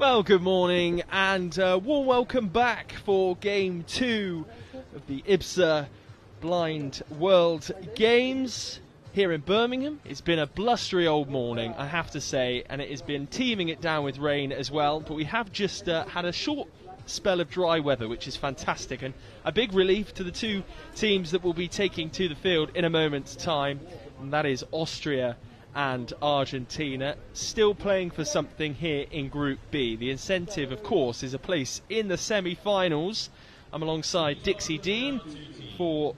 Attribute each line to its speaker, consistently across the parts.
Speaker 1: Well, good morning and warm welcome back for Game 2 of the IBSA Blind World Games here in Birmingham. It's been a blustery old morning, I have to say, and it has been teeming it down with rain as well, but we have just had a short spell of dry weather, which is fantastic, and a big relief to the two teams that will be taking to the field in a moment's time, and that is Austria and Argentina, still playing for something here in Group B. The incentive, of course, is a place in the semi-finals. I'm alongside Dixie Dean for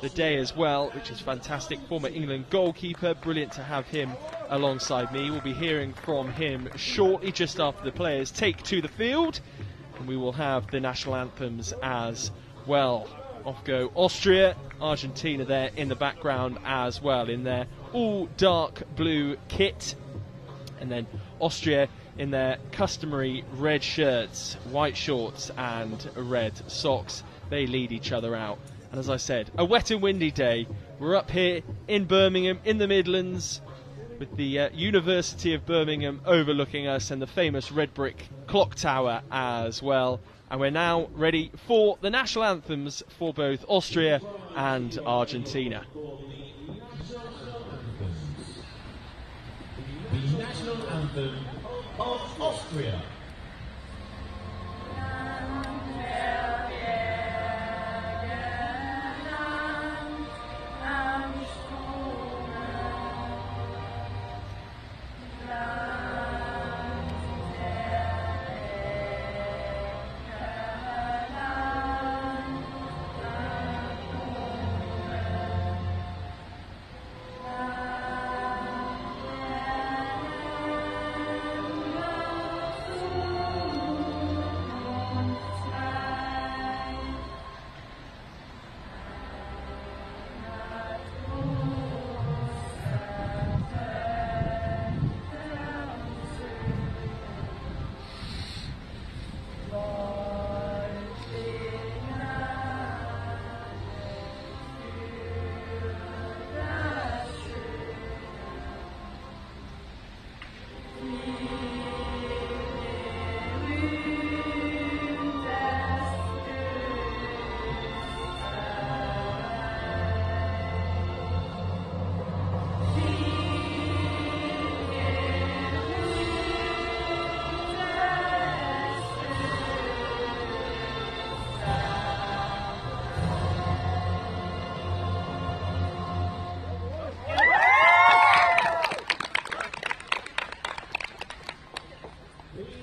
Speaker 1: the day as well, which is fantastic. Former England goalkeeper, brilliant to have him alongside me. We'll be hearing from him shortly, just after the players take to the field, and we will have the national anthems as well. Off go Austria, Argentina there in the background as well, in their all dark blue kit, and then Austria in their customary red shirts, white shorts and red socks. They lead each other out, and as I said, a wet and windy day. We're up here in Birmingham in the Midlands with the University of Birmingham overlooking us and the famous red brick clock tower as well. And we're now ready for the national anthems for both Austria and Argentina.
Speaker 2: The national anthem of Austria.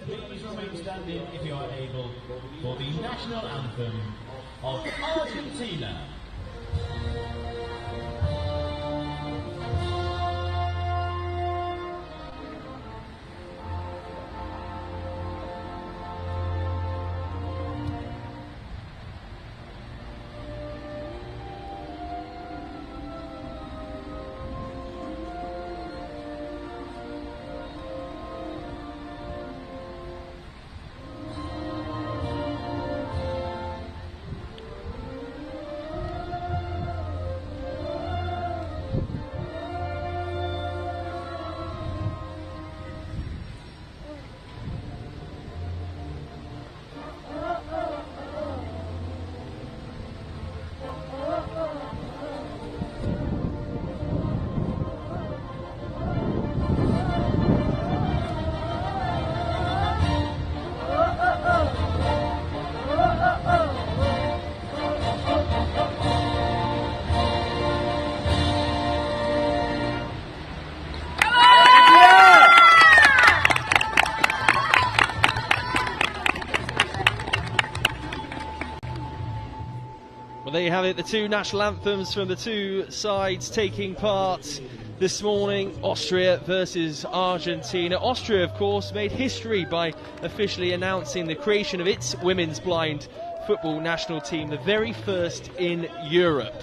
Speaker 2: Please remain standing if you are able for the national anthem of Argentina.
Speaker 1: Well, there you have it, the two national anthems from the two sides taking part this morning. Austria versus Argentina. Austria, of course, made history by officially announcing the creation of its women's blind football national team, the very first in Europe,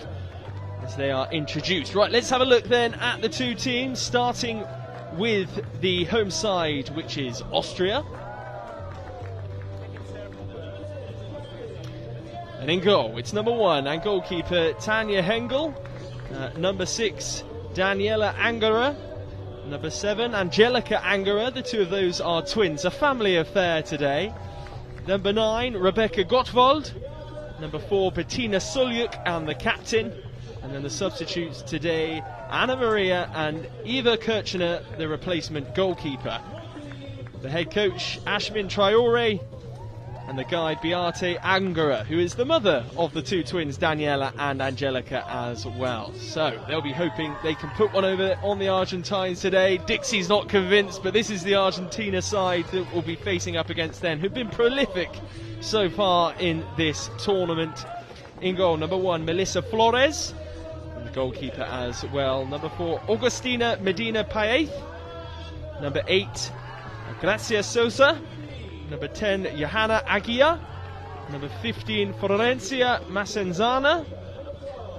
Speaker 1: as they are introduced. Right, let's have a look then at the two teams, starting with the home side, which is Austria. And in goal, it's number 1 and goalkeeper Tanja Hengel, number 6 Daniela Angara, Number 7, Angelica Angera. The two of those are twins, a family affair today. Number 9, Rebecca Gottwald. Number 4, Bettina Sulyuk, and the captain. And then the substitutes today, Anna Maria and Eva Kirchner, the replacement goalkeeper. The head coach, Ashmin Traore, and the guide, Beate Angera, who is the mother of the two twins, Daniela and Angelica, as well. So they'll be hoping they can put one over on the Argentines today. Dixie's not convinced, but this is the Argentina side that will be facing up against them, who've been prolific so far in this tournament. In goal, number 1, Melissa Flores, and the goalkeeper as well. Number 4, Augustina Medina Paez. Number 8, Gracia Sosa. Number 10, Johanna Aguia. Number 15, Florencia Massenzana.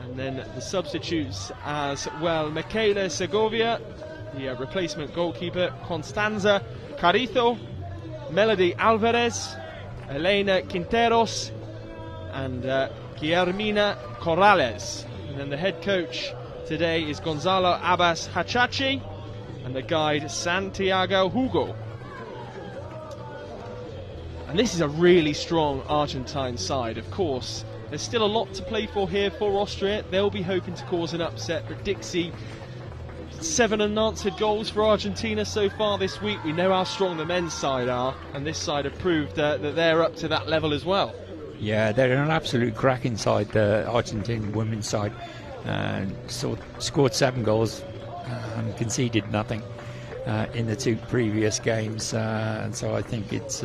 Speaker 1: And then the substitutes as well, Michaela Segovia, the replacement goalkeeper, Constanza Carrizo, Melody Alvarez, Elena Quinteros, and Guillermina Corrales. And then the head coach today is Gonzalo Abbas Hachachi, and the guide, Santiago Hugo. And this is a really strong Argentine side, of course. There's still a lot to play for here for Austria. They'll be hoping to cause an upset, but Dixie, 7 unanswered goals for Argentina so far this week. We know how strong the men's side are, and this side have proved that they're up to that level as well.
Speaker 3: Yeah, they're an absolute cracking side, the Argentine women's side. Scored 7 goals, conceded nothing in the 2 previous games, and so I think it's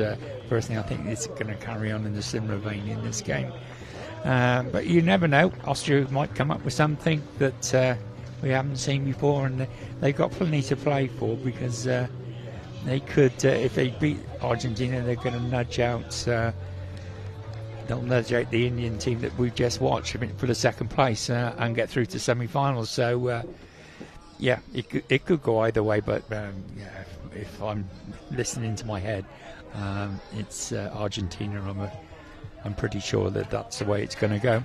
Speaker 3: personally, I think it's going to carry on in a similar vein in this game. But you never know. Austria might come up with something that we haven't seen before, and they've got plenty to play for, because they could, if they beat Argentina, they're going to nudge out. They'll nudge out the Indian team that we've just watched for the second place and get through to semi-finals. So, yeah, it could go either way. But if I'm listening to my head, it's Argentina. I'm pretty sure that that's the way it's going to go.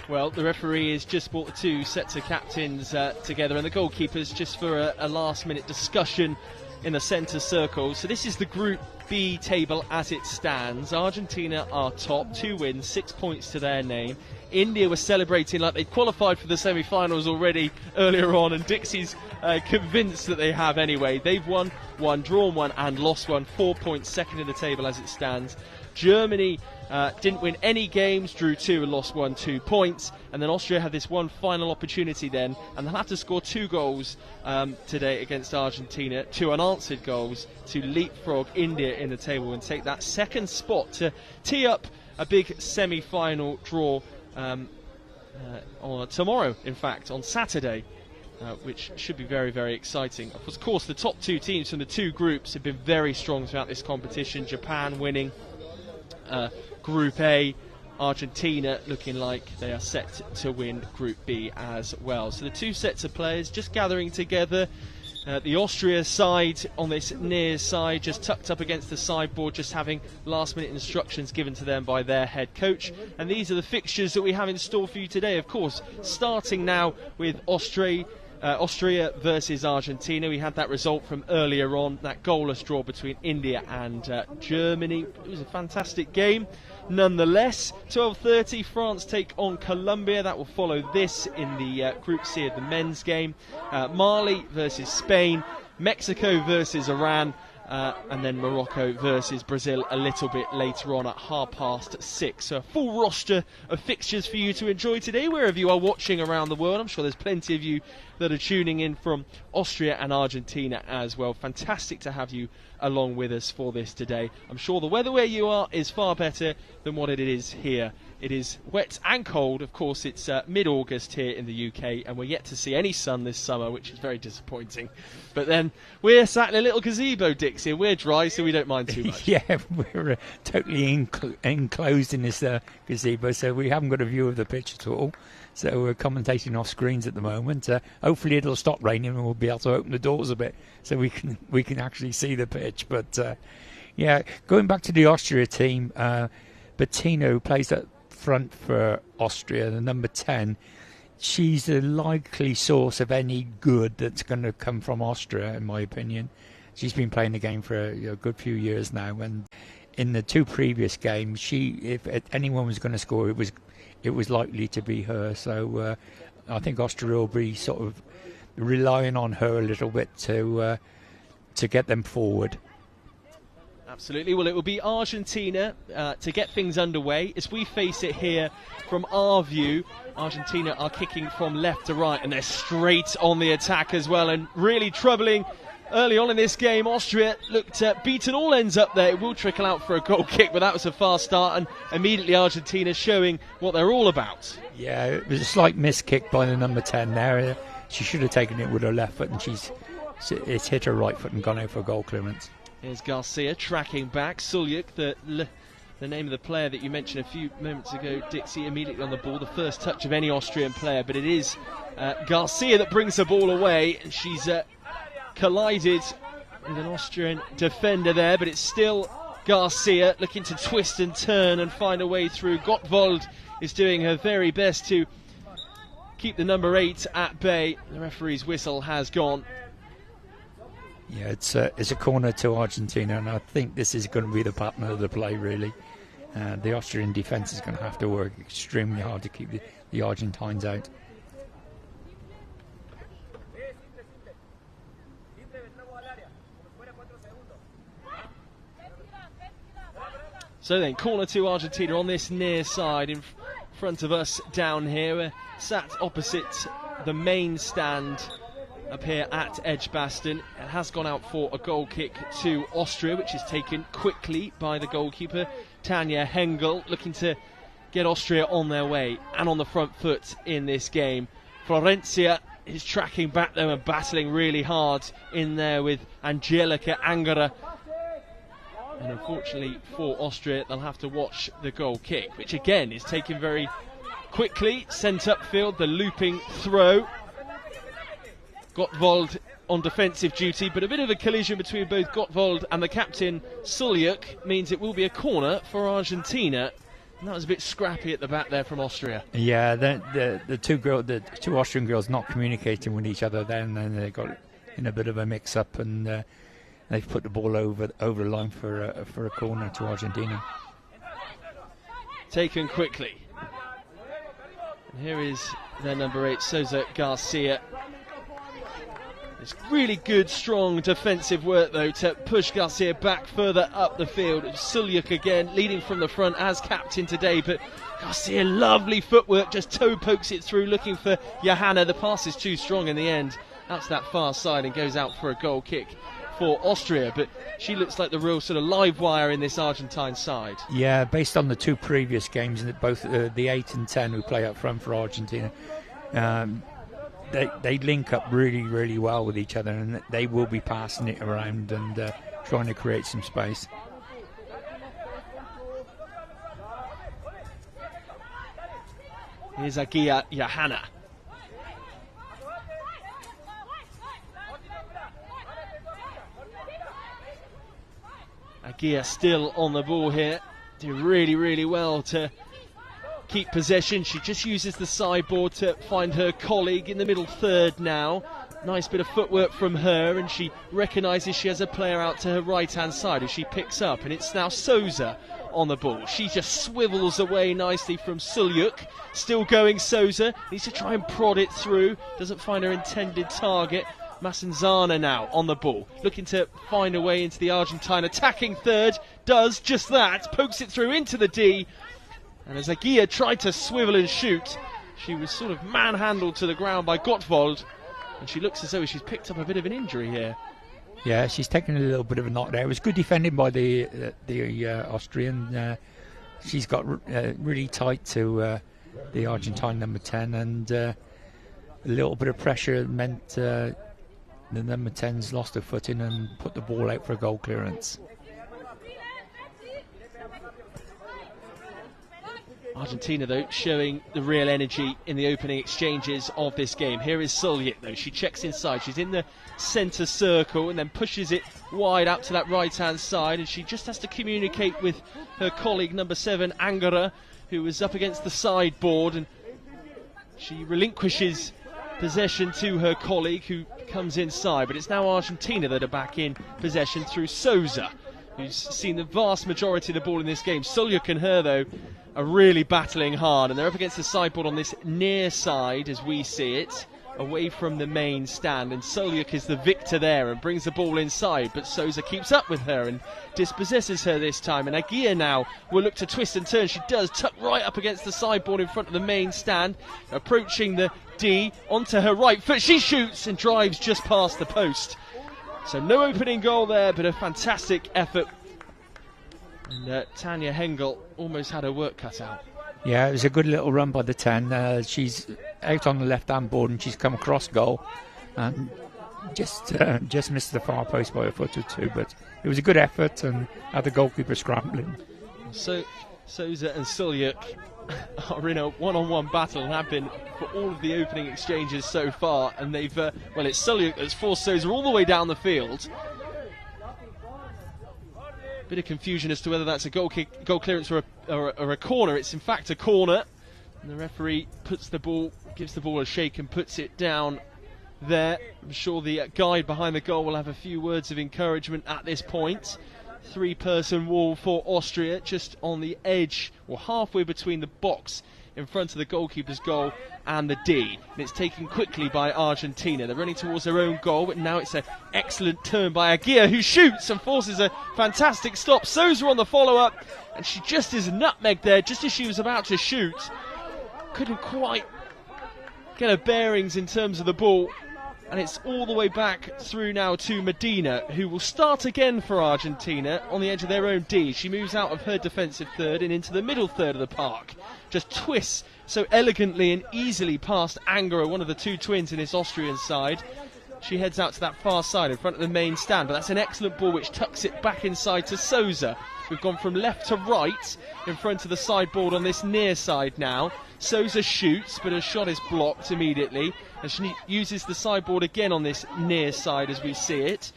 Speaker 1: Well, the referee has just brought the 2 sets of captains together, and the goalkeepers just for a last-minute discussion in the centre circle. So this is the Group B table as it stands. Argentina are top, 2 wins, 6 points to their name. India was celebrating like they'd qualified for the semi-finals already earlier on, and Dixie's convinced that they have anyway. They've won 1, drawn 1 and lost 1, 4 points, second in the table as it stands. Germany didn't win any games, drew 2 and lost 1, 2 points. And then Austria had this one final opportunity then, and they'll have to score 2 goals today against Argentina, 2 unanswered goals, to leapfrog India in the table and take that second spot to tee up a big semi-final draw on tomorrow, in fact, on Saturday. Which should be very, very exciting. Of course, the top 2 teams from the 2 groups have been very strong throughout this competition. Japan winning Group A, Argentina looking like they are set to win Group B as well. So the 2 sets of players just gathering together. The Austria side on this near side, just tucked up against the sideboard, just having last-minute instructions given to them by their head coach. And these are the fixtures that we have in store for you today, of course, starting now with Austria versus Argentina. We had that result from earlier on, that goalless draw between India and Germany. It was a fantastic game nonetheless. 12:30, France take on Colombia. That will follow this in the Group C of the men's game. Mali versus Spain, Mexico versus Iran, and then Morocco versus Brazil a little bit later on at 6:30. So a full roster of fixtures for you to enjoy today wherever you are watching around the world. I'm sure there's plenty of you that are tuning in from Austria and Argentina as well. Fantastic to have you along with us for this today. I'm sure the weather where you are is far better than what it is here. It is wet and cold. Of course, it's mid-August here in the UK, and we're yet to see any sun this summer, which is very disappointing. But then we're sat in a little gazebo, Dixie, and we're dry, so we don't mind too much.
Speaker 3: Yeah, we're totally enclosed in this gazebo, so we haven't got a view of the pitch at all. So we're commentating off screens at the moment. Hopefully it'll stop raining and we'll be able to open the doors a bit so we can actually see the pitch. But yeah, going back to the Austria team, Bettino, who plays up front for Austria, the number 10. she's a likely source of any good that's going to come from Austria, in my opinion. She's been playing the game for a good few years now, and in the 2 previous games, if anyone was going to score, it was likely to be her. So I think Austria will be sort of relying on her a little bit to get them forward.
Speaker 1: Absolutely. Well, it will be Argentina to get things underway. As we face it here from our view, Argentina are kicking from left to right, and they're straight on the attack as well, and really troubling. Early on in this game, Austria looked beaten all ends up there. It will trickle out for a goal kick, but that was a fast start, and immediately Argentina showing what they're all about.
Speaker 3: Yeah, it was a slight miss kick by the number 10 there. She should have taken it with her left foot, and it's hit her right foot and gone out for a goal clearance.
Speaker 1: Here's Garcia tracking back. Sulyuk, the name of the player that you mentioned a few moments ago, Dixie, immediately on the ball. The first touch of any Austrian player, but it is Garcia that brings the ball away, and she's collided with an Austrian defender there, but it's still Garcia looking to twist and turn and find a way through. Gottwald is doing her very best to keep the number 8 at bay. The referee's whistle has gone.
Speaker 3: Yeah, it's a corner to Argentina, and I think this is going to be the pattern of the play, really. The Austrian defence is going to have to work extremely hard to keep the Argentines out.
Speaker 1: So then, corner to Argentina on this near side in front of us down here. We're sat opposite the main stand up here at Edgbaston. It has gone out for a goal kick to Austria, which is taken quickly by the goalkeeper, Tanja Hengel, looking to get Austria on their way and on the front foot in this game. Florencia is tracking back though and battling really hard in there with Angelica Angara. And unfortunately for Austria, they'll have to watch the goal kick, which again is taken very quickly, sent upfield, the looping throw. Gottwald on defensive duty, but a bit of a collision between both Gottwald and the captain Sulyuk means it will be a corner for Argentina. And that was a bit scrappy at the back there from Austria.
Speaker 3: Yeah, the two Austrian girls not communicating with each other then, and they got in a bit of a mix-up, and they've put the ball over the line for a corner to Argentina.
Speaker 1: Taken quickly. And here is their number 8, Sousa Garcia. It's really good, strong defensive work, though, to push Garcia back further up the field. Sulyuk again, leading from the front as captain today, but Garcia, lovely footwork, just toe pokes it through, looking for Johanna. The pass is too strong in the end. That's that far side and goes out for a goal kick for Austria, but she looks like the real sort of live wire in this Argentine side.
Speaker 3: Yeah, based on the 2 previous games, both the 8 and 10 who play up front for Argentina, they link up really, really well with each other, and they will be passing it around and trying to create some space.
Speaker 1: Here's Agia Johanna. Agia still on the ball here. Do really, really well to keep possession. She just uses the sideboard to find her colleague in the middle third now. Nice bit of footwork from her, and she recognises she has a player out to her right hand side who she picks up, and it's now Sousa on the ball. She just swivels away nicely from Sulyuk. Still going, Sousa needs to try and prod it through, doesn't find her intended target. Massanzana now on the ball, looking to find a way into the Argentine attacking third, does just that, pokes it through into the D. And as Agia tried to swivel and shoot, she was sort of manhandled to the ground by Gottwald, and she looks as though she's picked up a bit of an injury here.
Speaker 3: Yeah, she's taken a little bit of a knock there. It was good defending by the Austrian. She's got really tight to the Argentine number 10, and a little bit of pressure meant the number 10's lost her footing and put the ball out for a goal clearance.
Speaker 1: Argentina, though, showing the real energy in the opening exchanges of this game. Here is Sulyuk, though. She checks inside. She's in the centre circle and then pushes it wide out to that right-hand side, and she just has to communicate with her colleague, number 7, Angara, who was up against the sideboard, and She relinquishes possession to her colleague who comes inside, but it's now Argentina that are back in possession through Souza, who's seen the vast majority of the ball in this game. Solyuk and her, though, are really battling hard, and they're up against the sideboard on this near side as we see it, away from the main stand, and Solyuk is the victor there and brings the ball inside, but Souza keeps up with her and dispossesses her this time, and Aguirre now will look to twist and turn. She does, tuck right up against the sideboard in front of the main stand, approaching the D onto her right foot. She shoots and drives just past the post. So no opening goal there, but a fantastic effort, and Tanya Hengel almost had her work cut out.
Speaker 3: Yeah, it was a good little run by the 10. She's out on the left-hand board and she's come across goal and just missed the far post by a foot or two. But it was a good effort and had the goalkeeper scrambling.
Speaker 1: So Souza and Solyuk are in a one-on-one battle and have been for all of the opening exchanges so far. And they've, well, it's Solyuk that's forced Souza all the way down the field. Bit of confusion as to whether that's a goal clearance or a corner. It's in fact a corner, and the referee gives the ball a shake and puts it down there. I'm sure the guide behind the goal will have a few words of encouragement at this point. 3-person wall for Austria, just on the edge or halfway between the box in front of the goalkeeper's goal and the D, and it's taken quickly by Argentina. They're running towards their own goal, but now it's an excellent turn by Aguirre, who shoots and forces a fantastic stop. Souza on the follow-up, and she just is nutmegged there just as she was about to shoot. Couldn't quite get her bearings in terms of the ball, and it's all the way back through now to Medina, who will start again for Argentina on the edge of their own D. She moves out of her defensive third and into the middle third of the park. Just twists so elegantly and easily past Angara, one of the two twins in this Austrian side. She heads out to that far side in front of the main stand, but that's an excellent ball which tucks it back inside to Souza. We've gone from left to right in front of the sideboard on this near side now. Souza shoots, but her shot is blocked immediately, and she uses the sideboard again on this near side as we see it.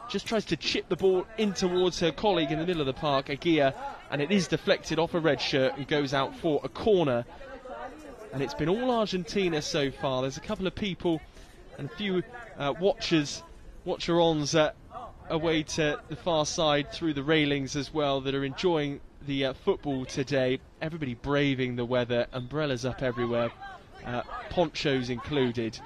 Speaker 1: Just tries to chip the ball in towards her colleague in the middle of the park, Aguirre, and it is deflected off a red shirt and goes out for a corner. And it's been all Argentina so far. There's a couple of people and a few watcher-ons away to the far side through the railings as well that are enjoying the football today. Everybody braving the weather, umbrellas up everywhere, ponchos included.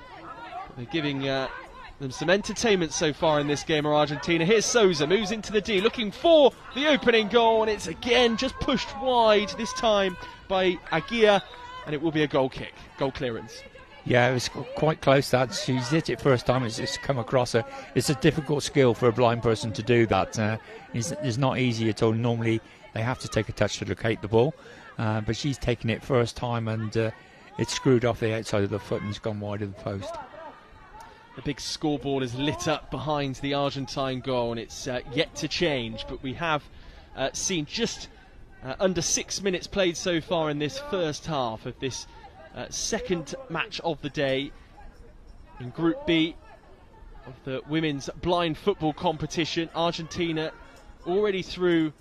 Speaker 1: They're giving them some entertainment so far in this game are Argentina. Here's Souza, moves into the D, looking for the opening goal, and it's again just pushed wide, this time by Aguirre, and it will be a goal kick, goal clearance.
Speaker 3: Yeah, it was quite close. That she's hit it first time. It's come across her. It's a difficult skill for a blind person to do that. It's not easy at all. Normally they have to take a touch to locate the ball, but she's taken it first time, and it's screwed off the outside of the foot and it's gone wide of the post.
Speaker 1: The big scoreboard is lit up behind the Argentine goal, and it's yet to change, but we have seen just under 6 minutes played so far in this first half of this second match of the day in Group B of the women's blind football competition. Argentina already through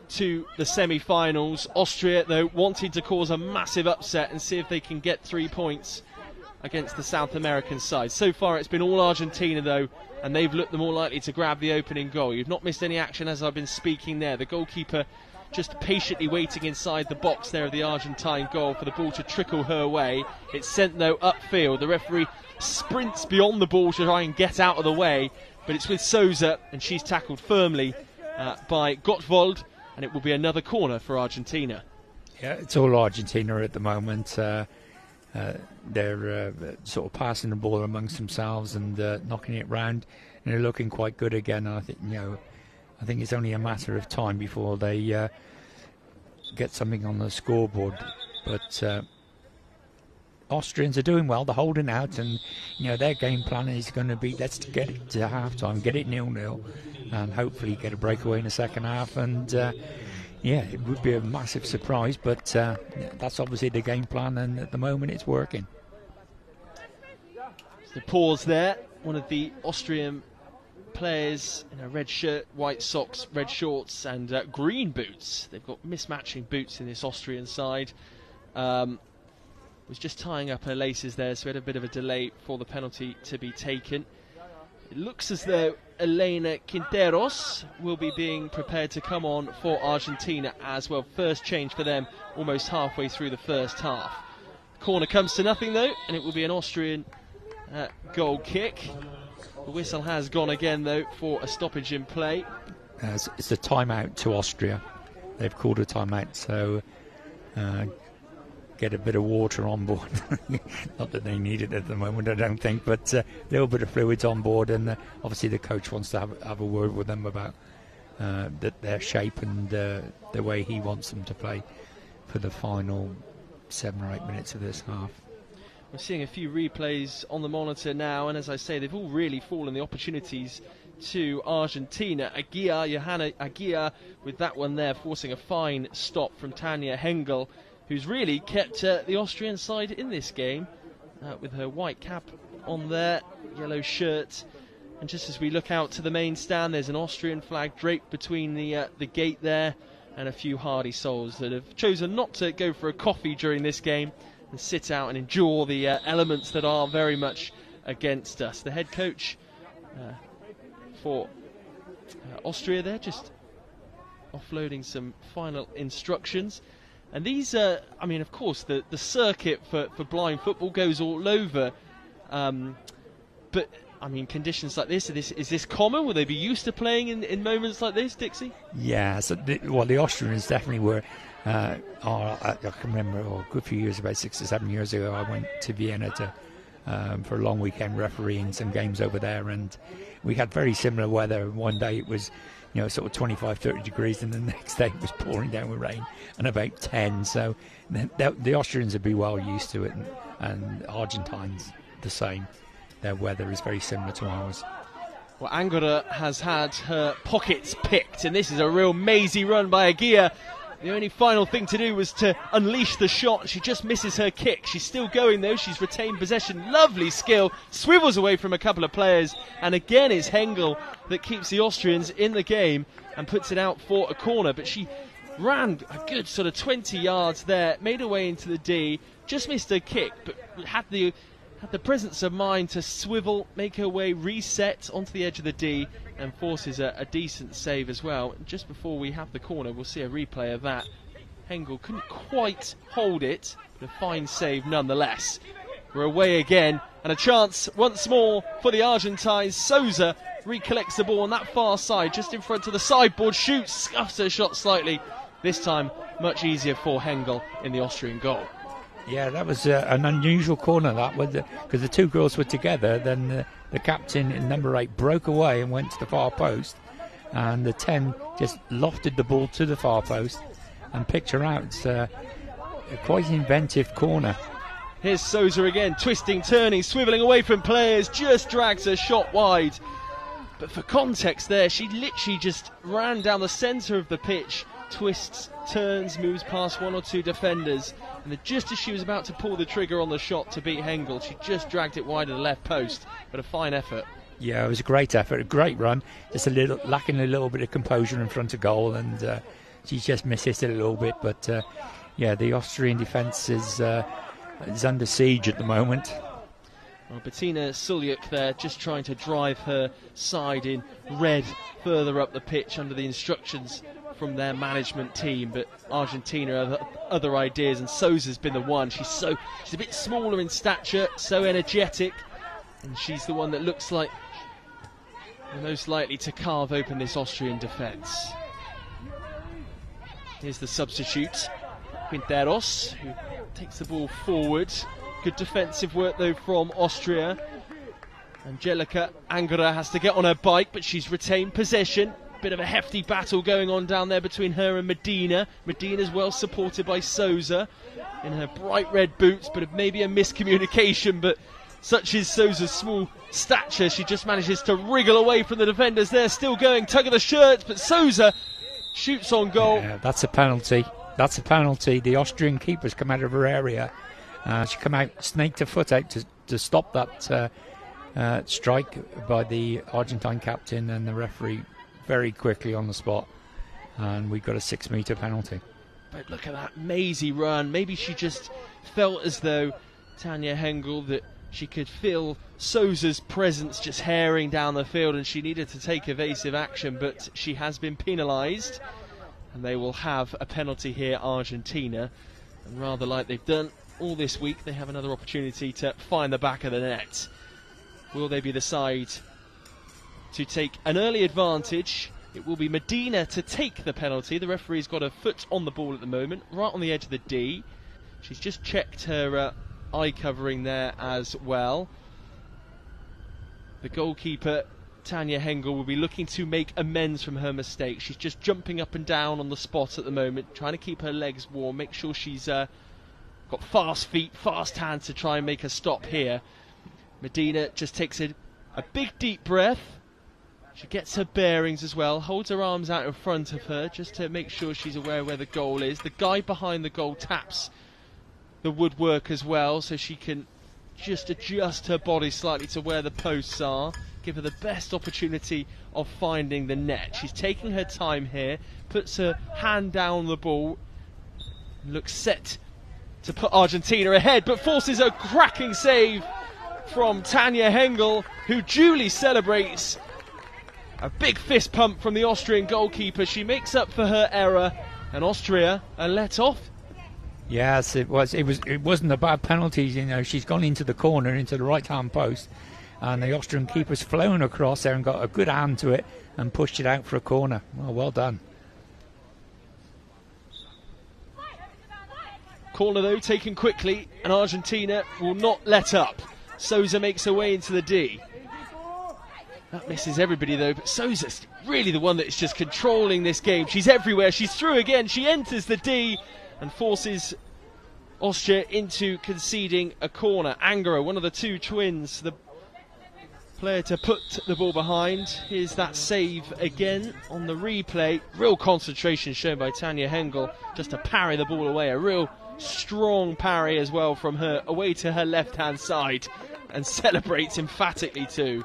Speaker 1: to the semi-finals. Austria, though, wanting to cause a massive upset and see if they can get 3 points against the South American side. So far it's been all Argentina, though, and they've looked the more likely to grab the opening goal. You've not missed any action as I've been speaking there. The goalkeeper just patiently waiting inside the box there of the Argentine goal for the ball to trickle her way. It's sent, though, upfield. The referee sprints beyond the ball to try and get out of the way, but it's with Souza, and she's tackled firmly by Gottwald, and it will be another corner for Argentina.
Speaker 3: Yeah, it's all Argentina at the moment. They're sort of passing the ball amongst themselves and knocking it round, and they're looking quite good again. I think it's only a matter of time before they get something on the scoreboard. But Austrians are doing well. They're holding out, and their game plan is going to be let's get it to half-time, get it 0-0, and hopefully get a breakaway in the second half. And it would be a massive surprise, but that's obviously the game plan, and at the moment it's working.
Speaker 1: The pause there. One of the Austrian players in a red shirt, white socks, red shorts and green boots. They've got mismatching boots in this Austrian side. With was just tying up her laces there, so we had a bit of a delay for the penalty to be taken. It looks as though Elena Quinteros will be being prepared to come on for Argentina as well. First change for them almost halfway through the first half. Corner comes to nothing though, and it will be an Austrian goal kick. The whistle has gone again though for a stoppage in play.
Speaker 3: It's a timeout to Austria. They've called a timeout, so get a bit of water on board. Not that they need it at the moment, I don't think, but a little bit of fluids on board, and obviously the coach wants to have a word with them about their shape and the way he wants them to play for the final 7 or 8 minutes of this half.
Speaker 1: We're seeing a few replays on the monitor now, and as I say, they've all really fallen the opportunities to Argentina. Johanna Aguirre with that one there, forcing a fine stop from Tanja Hengel, who's really kept the Austrian side in this game with her white cap on there, yellow shirt. And just as we look out to the main stand, there's an Austrian flag draped between the gate there, and a few hardy souls that have chosen not to go for a coffee during this game and sit out and endure the elements that are very much against us. The head coach for Austria there just offloading some final instructions. And these, I mean, of course, the circuit for blind football goes all over. But, I mean, conditions like this, is this common? Will they be used to playing in moments like this, Dixie?
Speaker 3: Yeah, so the Austrians definitely were. I can remember a good few years, about 6 or 7 years ago, I went to Vienna for a long weekend refereeing some games over there, and we had very similar weather. One day it was, sort of 25, 30 degrees, and the next day it was pouring down with rain and about 10. So the Austrians would be well used to it, and Argentines the same. Their weather is very similar to ours.
Speaker 1: Well, Angora has had her pockets picked, and this is a real mazy run by Aguirre. The only final thing to do was to unleash the shot. She just misses her kick. She's still going though. She's retained possession. Lovely skill. Swivels away from a couple of players. And again it's Hengel that keeps the Austrians in the game and puts it out for a corner. But she ran a good sort of 20 yards there, made her way into the D, just missed her kick, but had the presence of mind to swivel, make her way, reset onto the edge of the D, and forces a decent save as well. Just before we have the corner, we'll see a replay of that. Hengel couldn't quite hold it, but a fine save nonetheless. We're away again, and a chance once more for the Argentines. Souza recollects the ball on that far side, just in front of the sideboard, shoots, scuffs her shot slightly. This time, much easier for Hengel in the Austrian goal.
Speaker 3: Yeah, that was an unusual corner, that, because the two girls were together. Then the captain in number 8 broke away and went to the far post, and the 10 just lofted the ball to the far post and picked her out. It's a quite inventive corner.
Speaker 1: Here's Souza again, twisting, turning, swivelling away from players, just drags her shot wide. But for context there, she literally just ran down the centre of the pitch, twists, turns, moves past 1 or 2 defenders, and just as she was about to pull the trigger on the shot to beat Hengel, she just dragged it wide of the left post. But a fine effort. Yeah,
Speaker 3: it was a great effort, a great run, just lacking a little bit of composure in front of goal, and she just missed it a little bit. But the Austrian defence is under siege at the moment.
Speaker 1: Well, Bettina Sulyuk there just trying to drive her side in red further up the pitch under the instructions from their management team, but Argentina have other ideas, and Souza's been the one. She's a bit smaller in stature, so energetic, and she's the one that looks like the most likely to carve open this Austrian defence. Here's the substitute, Quinteros, who takes the ball forward. Good defensive work though from Austria. Angelica Angora has to get on her bike, but she's retained possession. Bit of a hefty battle going on down there between her and Medina. Medina's well supported by Souza in her bright red boots, but maybe a miscommunication, but such is Souza's small stature, she just manages to wriggle away from the defenders. They're still going, tug of the shirt, but Souza shoots on goal.
Speaker 3: Yeah, that's a penalty. The Austrian keeper's come out of her area. She come out, snaked her foot out to stop that strike by the Argentine captain, and the referee very quickly on the spot, and we've got a 6-metre penalty.
Speaker 1: But look at that mazy run. Maybe she just felt as though Tanja Hengel, that she could feel Souza's presence just herring down the field, and she needed to take evasive action, but she has been penalised, and they will have a penalty here, Argentina. And rather like they've done all this week, they have another opportunity to find the back of the net. Will they be the side to take an early advantage? It will be Medina to take the penalty. The referee's got her foot on the ball at the moment, right on the edge of the D. She's just checked her eye covering there as well. The goalkeeper, Tanja Hengel, will be looking to make amends from her mistake. She's just jumping up and down on the spot at the moment, trying to keep her legs warm, make sure she's got fast feet, fast hands to try and make a stop here. Medina just takes a big deep breath. She gets her bearings as well, holds her arms out in front of her just to make sure she's aware where the goal is. The guy behind the goal taps the woodwork as well, so she can just adjust her body slightly to where the posts are, give her the best opportunity of finding the net. She's taking her time here, puts her hand down the ball, looks set to put Argentina ahead, but forces a cracking save from Tanja Hengel, who duly celebrates. A big fist pump from the Austrian goalkeeper. She makes up for her error, and Austria are let off.
Speaker 3: Yes, it was. It wasn't a bad penalty. You know, she's gone into the corner, into the right-hand post, and the Austrian keeper's flown across there and got a good hand to it and pushed it out for a corner. Well done.
Speaker 1: Corner though taken quickly, and Argentina will not let up. Souza makes her way into the D. That misses everybody though, but Souza's really the one that's just controlling this game. She's everywhere, she's through again, she enters the D and forces Austria into conceding a corner. Angara, one of the two twins, the player to put the ball behind. Here's that save again on the replay. Real concentration shown by Tanja Hengel just to parry the ball away. A real strong parry as well from her away to her left-hand side, and celebrates emphatically too.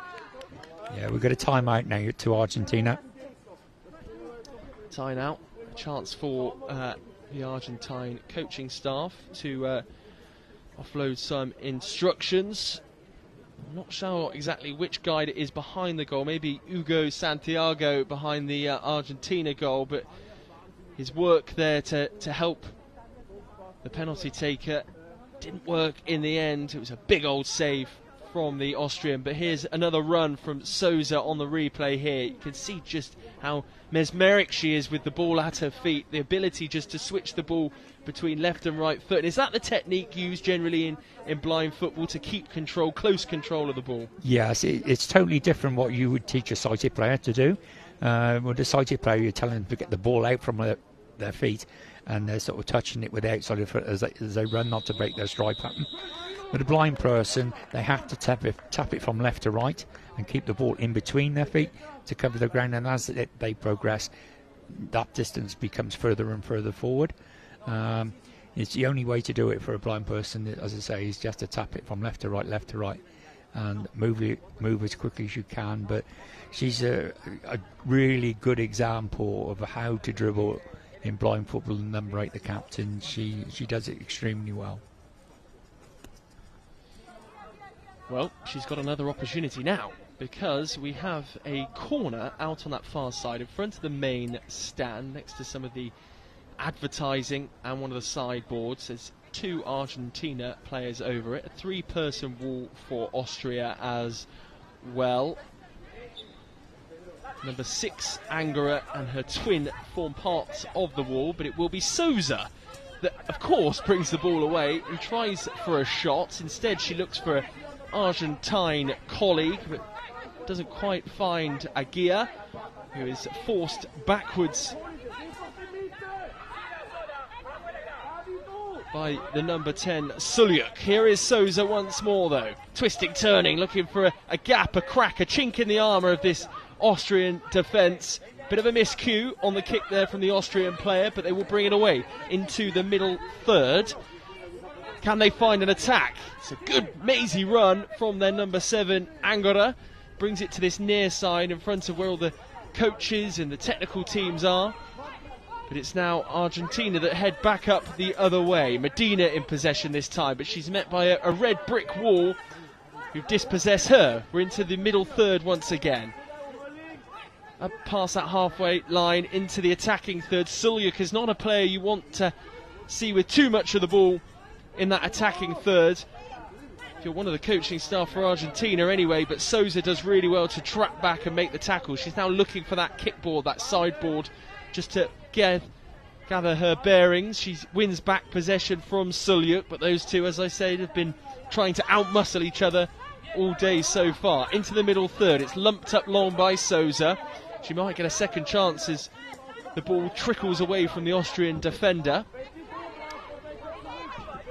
Speaker 3: Yeah, we've got a timeout now to Argentina.
Speaker 1: Time out. A chance for the Argentine coaching staff to offload some instructions. I'm not sure exactly which guide it is behind the goal. Maybe Hugo Santiago behind the Argentina goal, but his work there to help the penalty taker didn't work in the end. It was a big old save from the Austrian, but here's another run from Souza on the replay here. You can see just how mesmeric she is with the ball at her feet, the ability just to switch the ball between left and right foot. And is that the technique used generally in blind football, to keep control, close control of the ball?
Speaker 3: Yes, it's totally different what you would teach a sighted player to do. With a sighted player, you're telling them to get the ball out from their feet, and they're sort of touching it with the outside of the foot as they run, not to break their stride pattern. With a blind person, they have to tap it from left to right and keep the ball in between their feet to cover the ground, and as they progress, that distance becomes further and further forward. It's the only way to do it for a blind person, as I say, is just to tap it from left to right, and move as quickly as you can. But she's a really good example of how to dribble in blind football, and number 8, the captain, she does it extremely well.
Speaker 1: Well, she's got another opportunity now, because we have a corner out on that far side in front of the main stand next to some of the advertising and one of the sideboards. There's 2 Argentina players over it, a 3-person wall for Austria as well. Number 6, Angara, and her twin form parts of the wall, but it will be Souza that, of course, brings the ball away and tries for a shot. Instead, she looks for an Argentine colleague, but doesn't quite find Aguirre, who is forced backwards by the number 10, Sulyuk. Here is Souza once more, though. Twisting, turning, looking for a gap, a crack, a chink in the armour of this Austrian defence. Bit of a miscue on the kick there from the Austrian player, but they will bring it away into the middle third. Can they find an attack? It's a good mazy run from their number 7, Angara. Brings it to this near side in front of where all the coaches and the technical teams are. But it's now Argentina that head back up the other way. Medina in possession this time, but she's met by a red brick wall who dispossess her. We're into the middle third once again. Up past that halfway line into the attacking third. Sulyuk is not a player you want to see with too much of the ball in that attacking third. If you're one of the coaching staff for Argentina anyway, but Souza does really well to track back and make the tackle. She's now looking for that kickboard, that sideboard, just to gather her bearings. She wins back possession from Sulyuk, but those two, as I said, have been trying to outmuscle each other all day so far. Into the middle third, it's lumped up long by Souza. She might get a second chance as the ball trickles away from the Austrian defender.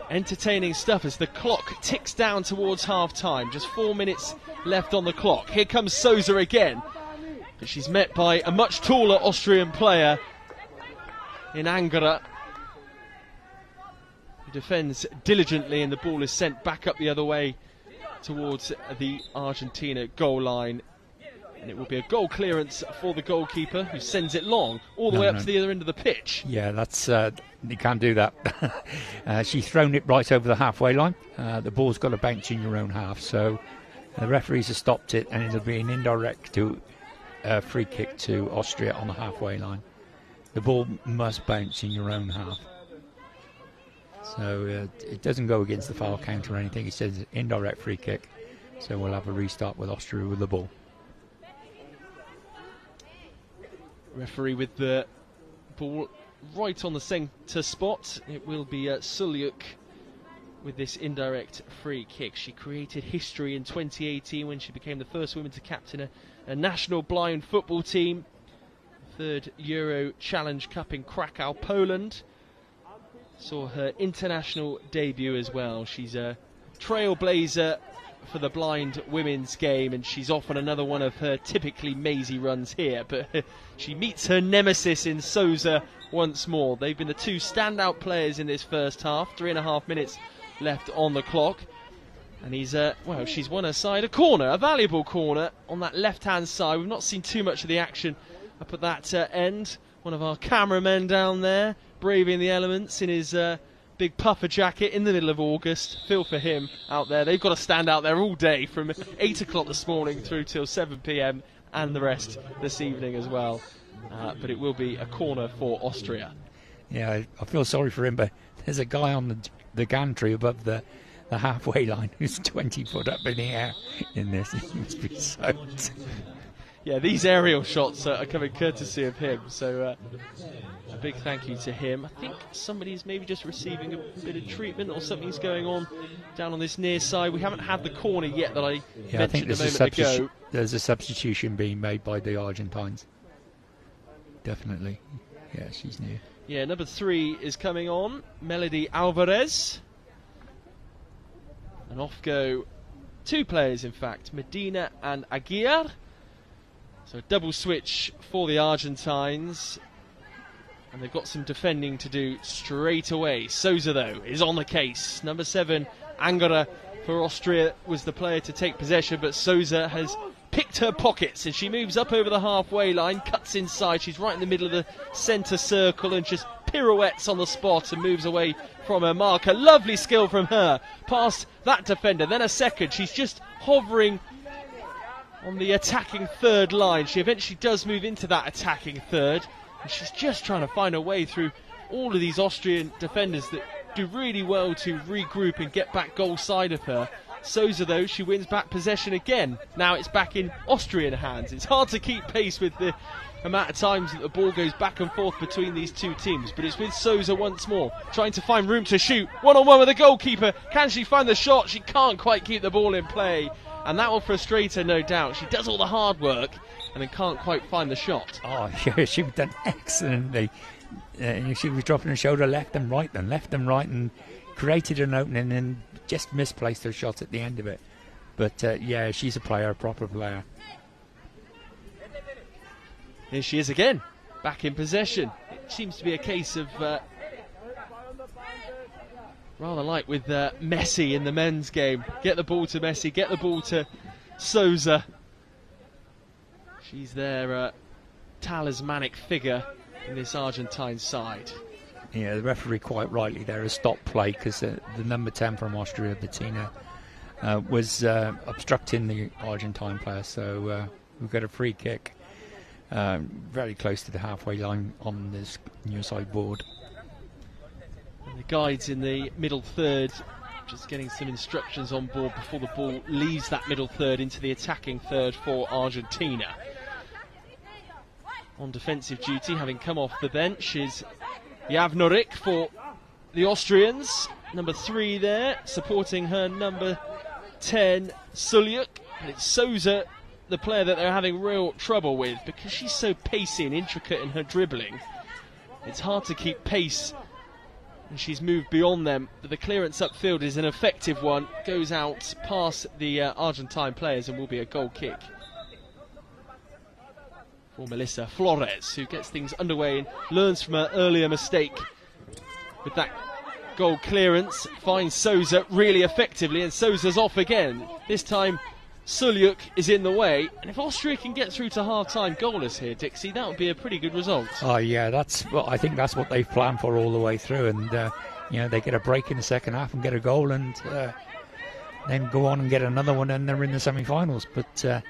Speaker 1: Entertaining stuff as the clock ticks down towards half-time. Just 4 minutes left on the clock. Here comes Souza again, but she's met by a much taller Austrian player in Angara, who defends diligently, and the ball is sent back up the other way towards the Argentina goal line. And it will be a goal clearance for the goalkeeper, who sends it long all the way up to the other end of the pitch.
Speaker 3: Yeah, that's you can't do that. She's thrown it right over the halfway line. The ball's got to bounce in your own half, so the referees have stopped it, and it'll be an indirect free kick to Austria on the halfway line. The ball must bounce in your own half. So it doesn't go against the foul count or anything. It says indirect free kick. So we'll have a restart with Austria with the ball.
Speaker 1: Referee with the ball right on the centre spot. It will be Sulyuk with this indirect free kick. She created history in 2018 when she became the first woman to captain a national blind football team. Third Euro Challenge Cup in Krakow, Poland. Saw her international debut as well. She's a trailblazer for the blind women's game, and she's off on another one of her typically mazy runs here, but she meets her nemesis in Souza once more. They've been the two standout players in this first half. 3.5 minutes left on the clock, and she's won her side a corner, a valuable corner on that left hand side. We've not seen too much of the action up at that end. One of our cameramen down there braving the elements in his big puffer jacket in the middle of August. Feel for him out there. They've got to stand out there all day from 8 o'clock this morning through till 7 p.m. and the rest this evening as well. But it will be a corner for Austria.
Speaker 3: Yeah, I feel sorry for him, but there's a guy on the gantry above the halfway line who's 20 foot up in the air in this. He must be soaked.
Speaker 1: Yeah, these aerial shots are coming courtesy of him, so a big thank you to him. I think somebody's maybe just receiving a bit of treatment, or something's going on down on this near side. We haven't had the corner yet that I mentioned a moment ago.
Speaker 3: There's a substitution being made by the Argentines. Definitely. Yeah, she's near.
Speaker 1: Yeah, number 3 is coming on, Melody Alvarez. And off go 2 players, in fact, Medina and Aguirre. So a double switch for the Argentines, and they've got some defending to do straight away. Souza, though, is on the case. Number 7, Angara for Austria, was the player to take possession, but Souza has picked her pockets, and she moves up over the halfway line, cuts inside. She's right in the middle of the centre circle and just pirouettes on the spot and moves away from her marker. Lovely skill from her, past that defender, then a second. She's just hovering on the attacking third line. She eventually does move into that attacking third, and she's just trying to find her way through all of these Austrian defenders that do really well to regroup and get back goal side of her. Souza, though, she wins back possession again. Now it's back in Austrian hands. It's hard to keep pace with the amount of times that the ball goes back and forth between these two teams, but it's with Souza once more, trying to find room to shoot. One-on-one with the goalkeeper. Can she find the shot? She can't quite keep the ball in play, and that will frustrate her, no doubt. She does all the hard work and then can't quite find the shot.
Speaker 3: Oh, yeah, she's done excellently. She was dropping her shoulder left and right, and created an opening and just misplaced her shot at the end of it. But yeah, she's a player, a proper player.
Speaker 1: Here she is again, back in possession. It seems to be a case of rather like with Messi in the men's game. Get the ball to Messi, get the ball to Souza. She's their talismanic figure in this Argentine side.
Speaker 3: Yeah, the referee quite rightly there has stopped play because the number 10 from Austria, Bettina, was obstructing the Argentine player. So we've got a free kick very close to the halfway line on this near side board.
Speaker 1: And the guides in the middle third just getting some instructions on board before the ball leaves that middle third into the attacking third for Argentina. On defensive duty, having come off the bench, is Javnorik for the Austrians. Number 3 there, supporting her number 10, Sulyuk. And it's Souza, the player that they're having real trouble with, because she's so pacey and intricate in her dribbling. It's hard to keep pace, and she's moved beyond them. But the clearance upfield is an effective one, goes out past the Argentine players and will be a goal kick for Melissa Flores, who gets things underway and learns from her earlier mistake with that goal clearance. Finds Souza really effectively, and Souza's off again. This time Sulyuk is in the way, and if Austria can get through to half-time goalless here, Dixie, that would be a pretty good result.
Speaker 3: Oh yeah, I think that's what they've planned for all the way through, and they get a break in the second half and get a goal, and then go on and get another one, and they're in the semi-finals. But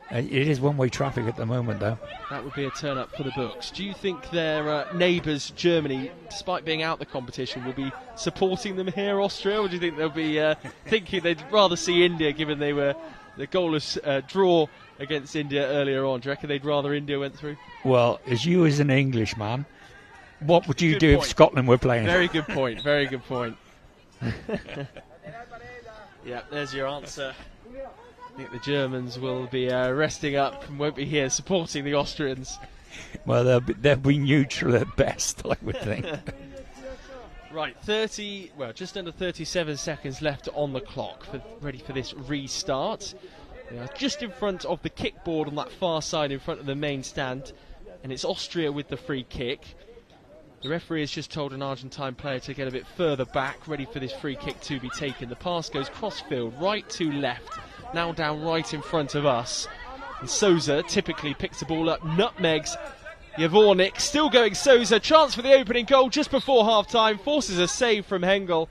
Speaker 3: it is one-way traffic at the moment, though.
Speaker 1: That would be a turn-up for the books. Do you think their neighbours, Germany, despite being out the competition, will be supporting them here, Austria, or do you think they'll be thinking they'd rather see India, given they were the goalless draw against India earlier on? Do you reckon they'd rather India went through?
Speaker 3: Well, as an Englishman, what would you do if Scotland were playing?
Speaker 1: Very good point, very good point. Yeah, there's your answer. I think the Germans will be resting up and won't be here supporting the Austrians.
Speaker 3: Well, they'll be neutral at best, I would think.
Speaker 1: Right, just under 37 seconds left on the clock, ready for this restart. They are just in front of the kickboard on that far side in front of the main stand, and it's Austria with the free kick. The referee has just told an Argentine player to get a bit further back, ready for this free kick to be taken. The pass goes cross-field, right to left. Now down right in front of us. And Souza typically picks the ball up, nutmegs Javornik, still going Souza, chance for the opening goal just before half-time, forces a save from Hengel.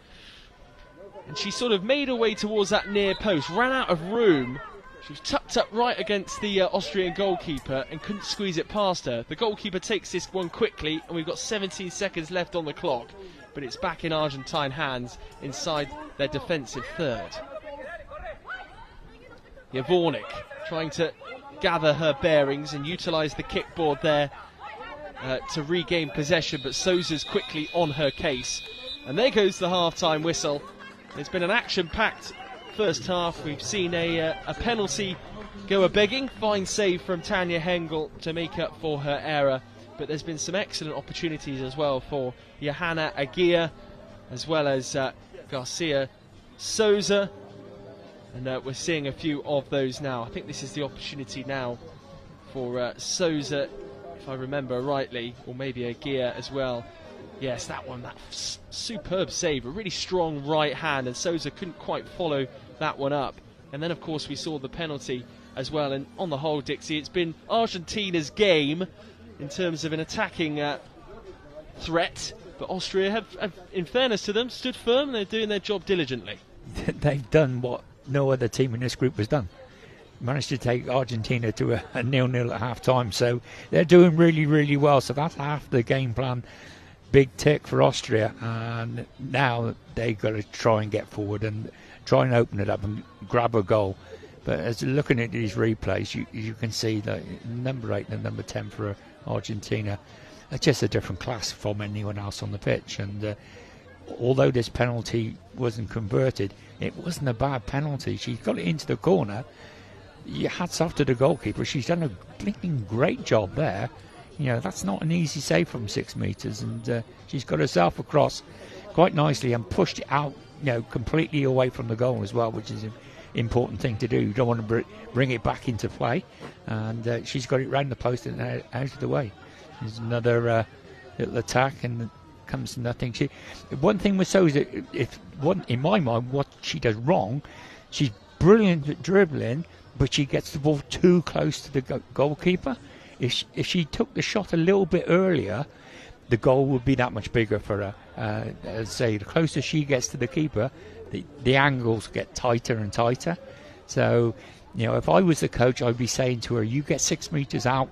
Speaker 1: And she sort of made her way towards that near post, ran out of room. She was tucked up right against the Austrian goalkeeper and couldn't squeeze it past her. The goalkeeper takes this one quickly, and we've got 17 seconds left on the clock. But it's back in Argentine hands inside their defensive third. Javornik trying to gather her bearings and utilise the kickboard there to regain possession, but Souza's quickly on her case. And there goes the half-time whistle. It's been an action-packed first half. We've seen a penalty go a-begging. Fine save from Tanja Hengel to make up for her error. But there's been some excellent opportunities as well for Johanna Aguirre, as well as Garcia Souza. And we're seeing a few of those now. I think this is the opportunity now for Souza, if I remember rightly, or maybe Aguirre as well. Yes, that one, that superb save, a really strong right hand, and Souza couldn't quite follow that one up. And then, of course, we saw the penalty as well. And on the whole, Dixie, it's been Argentina's game in terms of an attacking threat. But Austria have, in fairness to them, stood firm. They're doing their job diligently.
Speaker 3: They've done what no other team in this group has done. Managed to take Argentina to a 0-0 at half-time. So they're doing really, really well. So that's half the game plan. Big tick for Austria. And now they've got to try and get forward and try and open it up and grab a goal. But as looking at these replays, you can see that number 8 and number 10 for Argentina are just a different class from anyone else on the pitch. And although this penalty wasn't converted, it wasn't a bad penalty. She got it into the corner. Hats off to the goalkeeper. She's done a blinking great job there. You know, that's not an easy save from 6 metres, and she's got herself across quite nicely and pushed it out, completely away from the goal as well, which is an important thing to do. You don't want to bring it back into play, and she's got it round the post and out of the way. There's another little attack, and comes to nothing. One thing with Souza, in my mind, what she does wrong, she's brilliant at dribbling, but she gets the ball too close to the goalkeeper. If she took the shot a little bit earlier, the goal would be that much bigger for her. As I say, the closer she gets to the keeper, the angles get tighter and tighter. So, if I was the coach, I'd be saying to her, you get 6 meters out,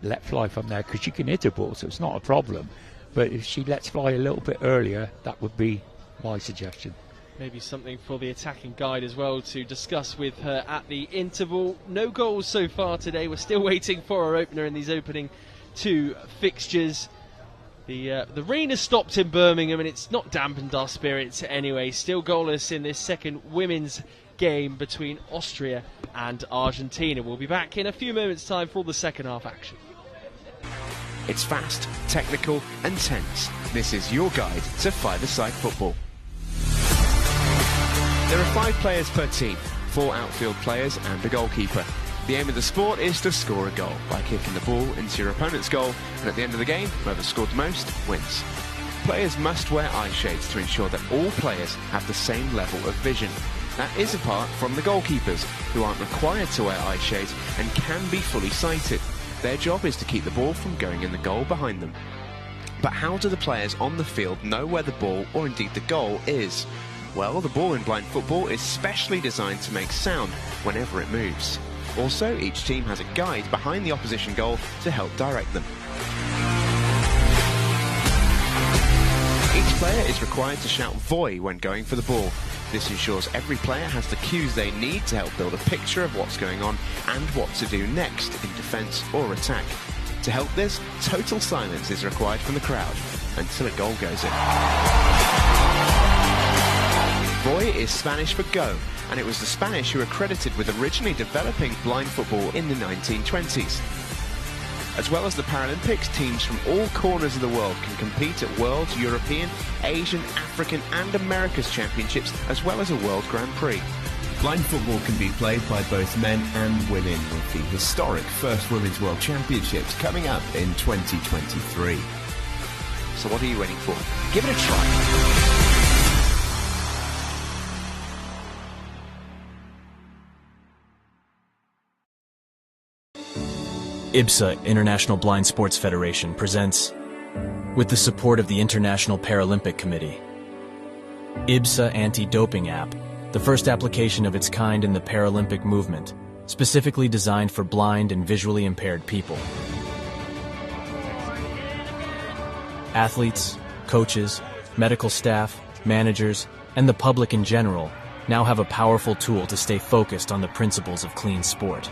Speaker 3: let fly from there, because she can hit a ball, so it's not a problem. But if she lets fly a little bit earlier, that would be my suggestion.
Speaker 1: Maybe something for the attacking guide as well to discuss with her at the interval. No goals so far today. We're still waiting for our opener in these opening 2 fixtures. The rain has stopped in Birmingham, and it's not dampened our spirits anyway. Still goalless in this second women's game between Austria and Argentina. We'll be back in a few moments' time for the second half action.
Speaker 4: It's fast, technical and tense. This is your guide to five-a-side football. There are 5 players per team, 4 outfield players and a goalkeeper. The aim of the sport is to score a goal by kicking the ball into your opponent's goal, and at the end of the game, whoever scored the most wins. Players must wear eye shades to ensure that all players have the same level of vision. That is apart from the goalkeepers, who aren't required to wear eye shades and can be fully sighted. Their job is to keep the ball from going in the goal behind them. But how do the players on the field know where the ball, or indeed the goal, is? Well, the ball in blind football is specially designed to make sound whenever it moves. Also, each team has a guide behind the opposition goal to help direct them. Each player is required to shout "Voy" when going for the ball. This ensures every player has the cues they need to help build a picture of what's going on and what to do next in defence or attack. To help this, total silence is required from the crowd until a goal goes in. Voy is Spanish for go, and it was the Spanish who were credited with originally developing blind football in the 1920s. As well as the Paralympics, teams from all corners of the world can compete at World, European, Asian, African and America's Championships, as well as a World Grand Prix. Blind football can be played by both men and women, with the historic first Women's World Championships coming up in 2023. So what are you waiting for? Give it a try.
Speaker 5: IBSA, International Blind Sports Federation, presents, with the support of the International Paralympic Committee, IBSA Anti-Doping App, the first application of its kind in the Paralympic movement, specifically designed for blind and visually impaired people. Athletes, coaches, medical staff, managers, and the public in general now have a powerful tool to stay focused on the principles of clean sport.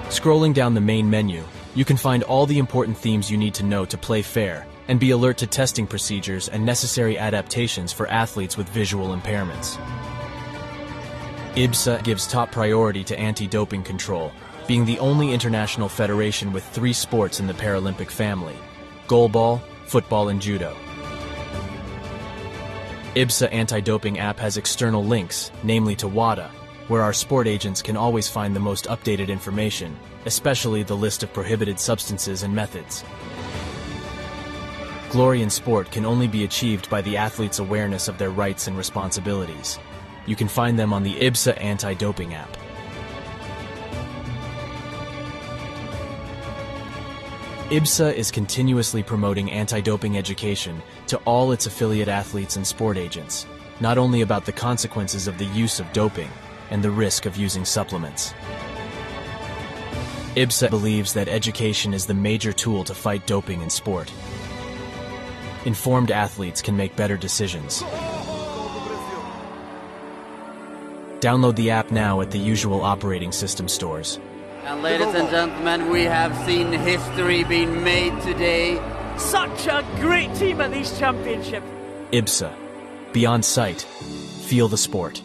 Speaker 5: Scrolling down the main menu, you can find all the important themes you need to know to play fair and be alert to testing procedures and necessary adaptations for athletes with visual impairments. IBSA gives top priority to anti-doping control, being the only international federation with 3 sports in the Paralympic family: goalball, football, and judo. IBSA Anti-Doping App has external links, namely to WADA, where our sport agents can always find the most updated information, especially the list of prohibited substances and methods. Glory in sport can only be achieved by the athlete's awareness of their rights and responsibilities. You can find them on the IBSA Anti-Doping App. IBSA is continuously promoting anti-doping education to all its affiliate athletes and sport agents, not only about the consequences of the use of doping and the risk of using supplements. IBSA believes that education is the major tool to fight doping in sport. Informed athletes can make better decisions. Download the app now at the usual operating system stores.
Speaker 6: And ladies and gentlemen, we have seen history being made today.
Speaker 7: Such a great team at these championships.
Speaker 5: IBSA. Beyond sight. Feel the sport.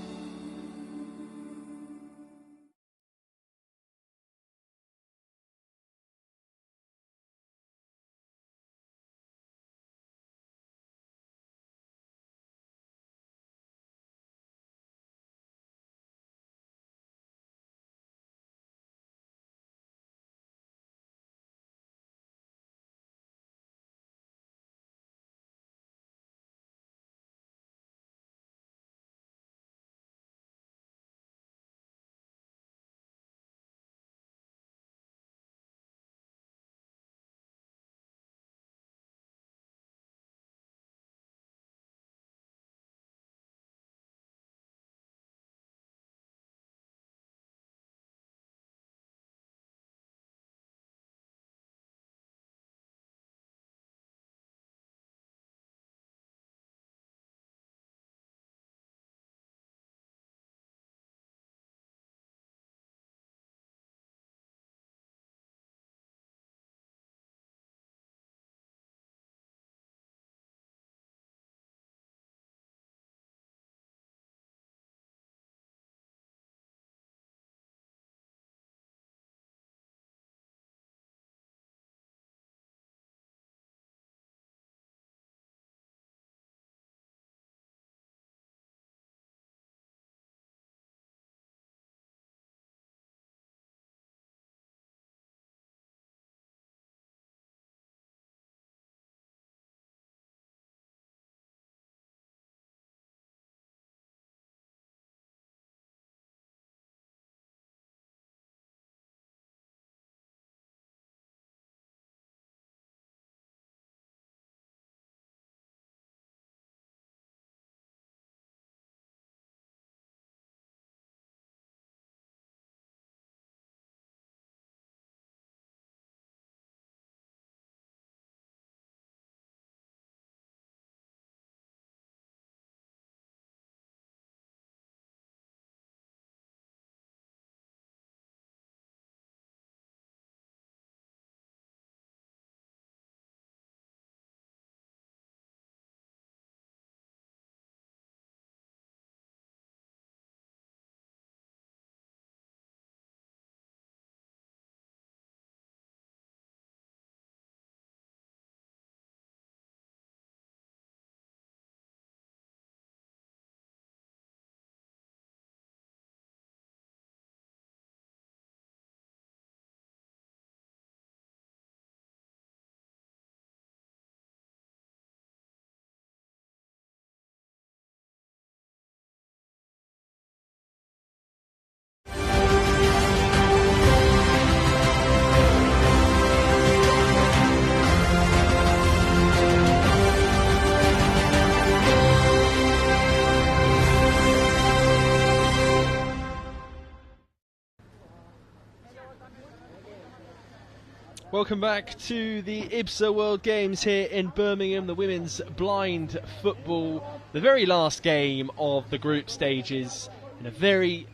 Speaker 1: Welcome back to the IBSA World Games here in Birmingham, the women's blind football, the very last game of the group stages in a very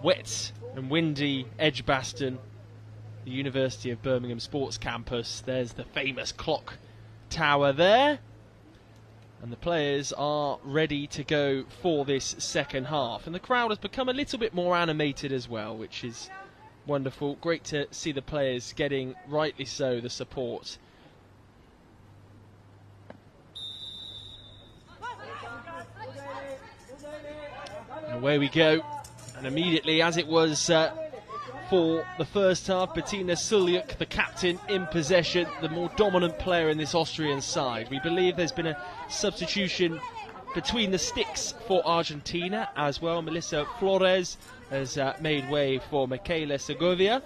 Speaker 1: wet and windy Edgbaston, the University of Birmingham Sports Campus. There's the famous clock tower there, and the players are ready to go for this second half, and the crowd has become a little bit more animated as well, which is wonderful. Great to see the players getting, rightly so, the support. And away we go. And immediately, as it was for the first half, Bettina Suljak, the captain, in possession, the more dominant player in this Austrian side. We believe there's been a substitution between the sticks for Argentina as well. Melissa Flores has made way for Michaela Segovia.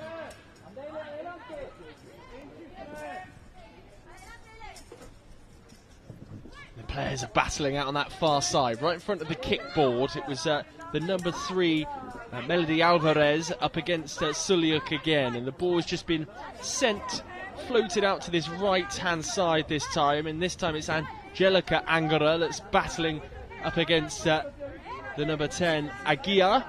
Speaker 1: The players are battling out on that far side, right in front of the kickboard. It was the number 3, Melody Alvarez, up against Suljak again, and the ball has just been floated out to this right-hand side this time, and this time it's Angelica Angara that's battling up against the number 10, Aguirre.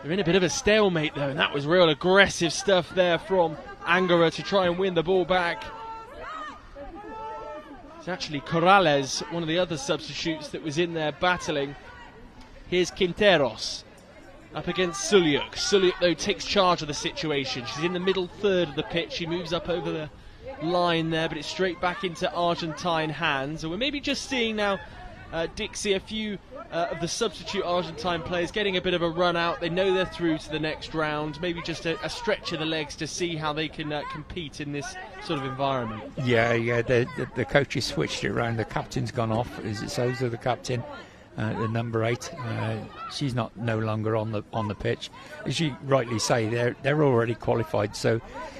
Speaker 1: They're in a bit of a stalemate though, and that was real aggressive stuff there from Angara to try and win the ball back. It's actually Corrales, one of the other substitutes that was in there battling. Here's Quinteros up against Suljak. Suljak though takes charge of the situation. She's in the middle third of the pitch. She moves up over the line there, but it's straight back into Argentine hands. And we're maybe just seeing now, Dixie, a few of the substitute Argentine players getting a bit of a run out. They know they're through to the next round. Maybe just a stretch of the legs to see how they can compete in this sort of environment. Yeah. The coach has switched it around. The captain's gone off. Is it Sousa, the captain? The number 8, she's no longer on the pitch. As you rightly say, they're already qualified, so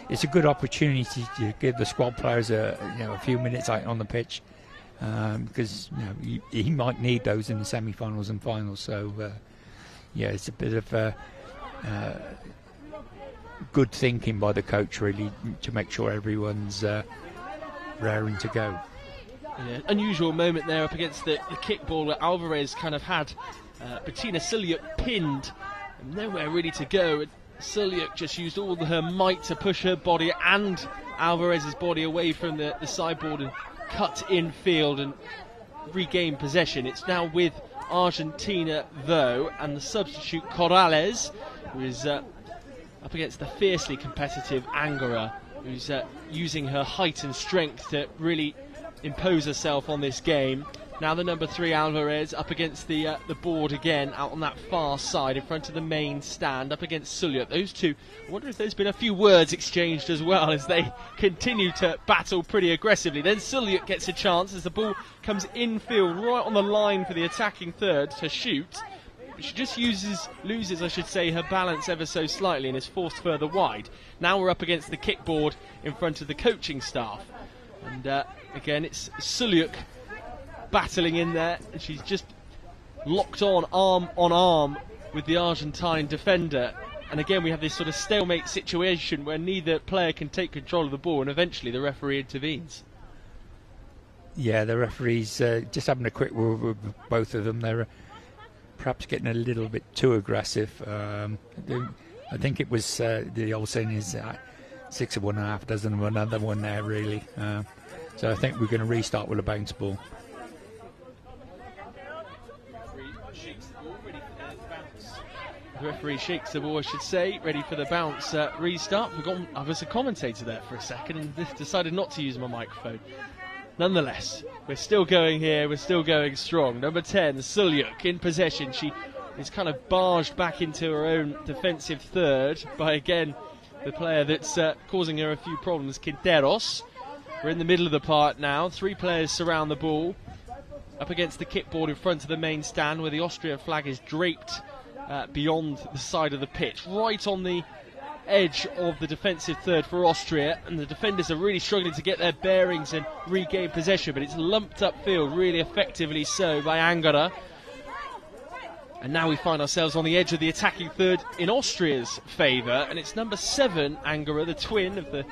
Speaker 1: it's a good opportunity to give the squad players a few minutes out on the pitch, because he might need those in the semi-finals and finals. So it's a bit of good thinking by the coach, really, to make sure everyone's raring to go. Yeah, unusual moment there up against the kickball, where Alvarez kind of had Bettina Suljak pinned and nowhere really to go. Suljak just used all her might to push her body and Alvarez's body away from the sideboard and cut infield and regain possession. It's now with Argentina though, and the substitute Corrales, who is up against the fiercely competitive Angara, who's using her height and strength to really impose herself on this game. Now the number 3 Alvarez up against the board again, out on that far side in front of the main stand, up against Suljak. Those two, I wonder if there's been a few words exchanged as well as they continue to battle pretty aggressively. Then Suljak gets a chance as the ball comes infield right on the line for the attacking third to shoot. But she just loses, I should say, her balance ever so slightly and is forced further wide. Now we're up against the kickboard in front of the coaching staff. And again, it's Suljak battling in there, and she's just locked on arm with the Argentine defender. And again, we have this sort of stalemate situation where neither player can take control of the ball, and eventually the referee intervenes. Yeah, the referee's just having a quick word with both of them. They're perhaps getting a little bit too aggressive. I think it was the old saying is 6 of one and a half dozen of another one there, really. So I think we're going to restart with a bounce ball. The referee shakes the ball, I should say, ready for the bounce restart. I was a commentator there for a second and decided not to use my microphone. Nonetheless, we're still going here, we're still going strong. Number 10, Suljak, in possession. She is kind of barged back into her own defensive third by, again, the player that's causing her a few problems, Quinteros. We're in the middle of the part now. 3 players surround the ball up against the kickboard in front of the main stand, where the Austrian flag is draped beyond the side of the pitch, right on the edge of the defensive third for Austria, and the defenders are really struggling to get their bearings and regain possession, but it's lumped upfield really effectively so by Angara. And now we find ourselves on the edge of the attacking third in Austria's favour, and it's number 7, Angara, the twin of the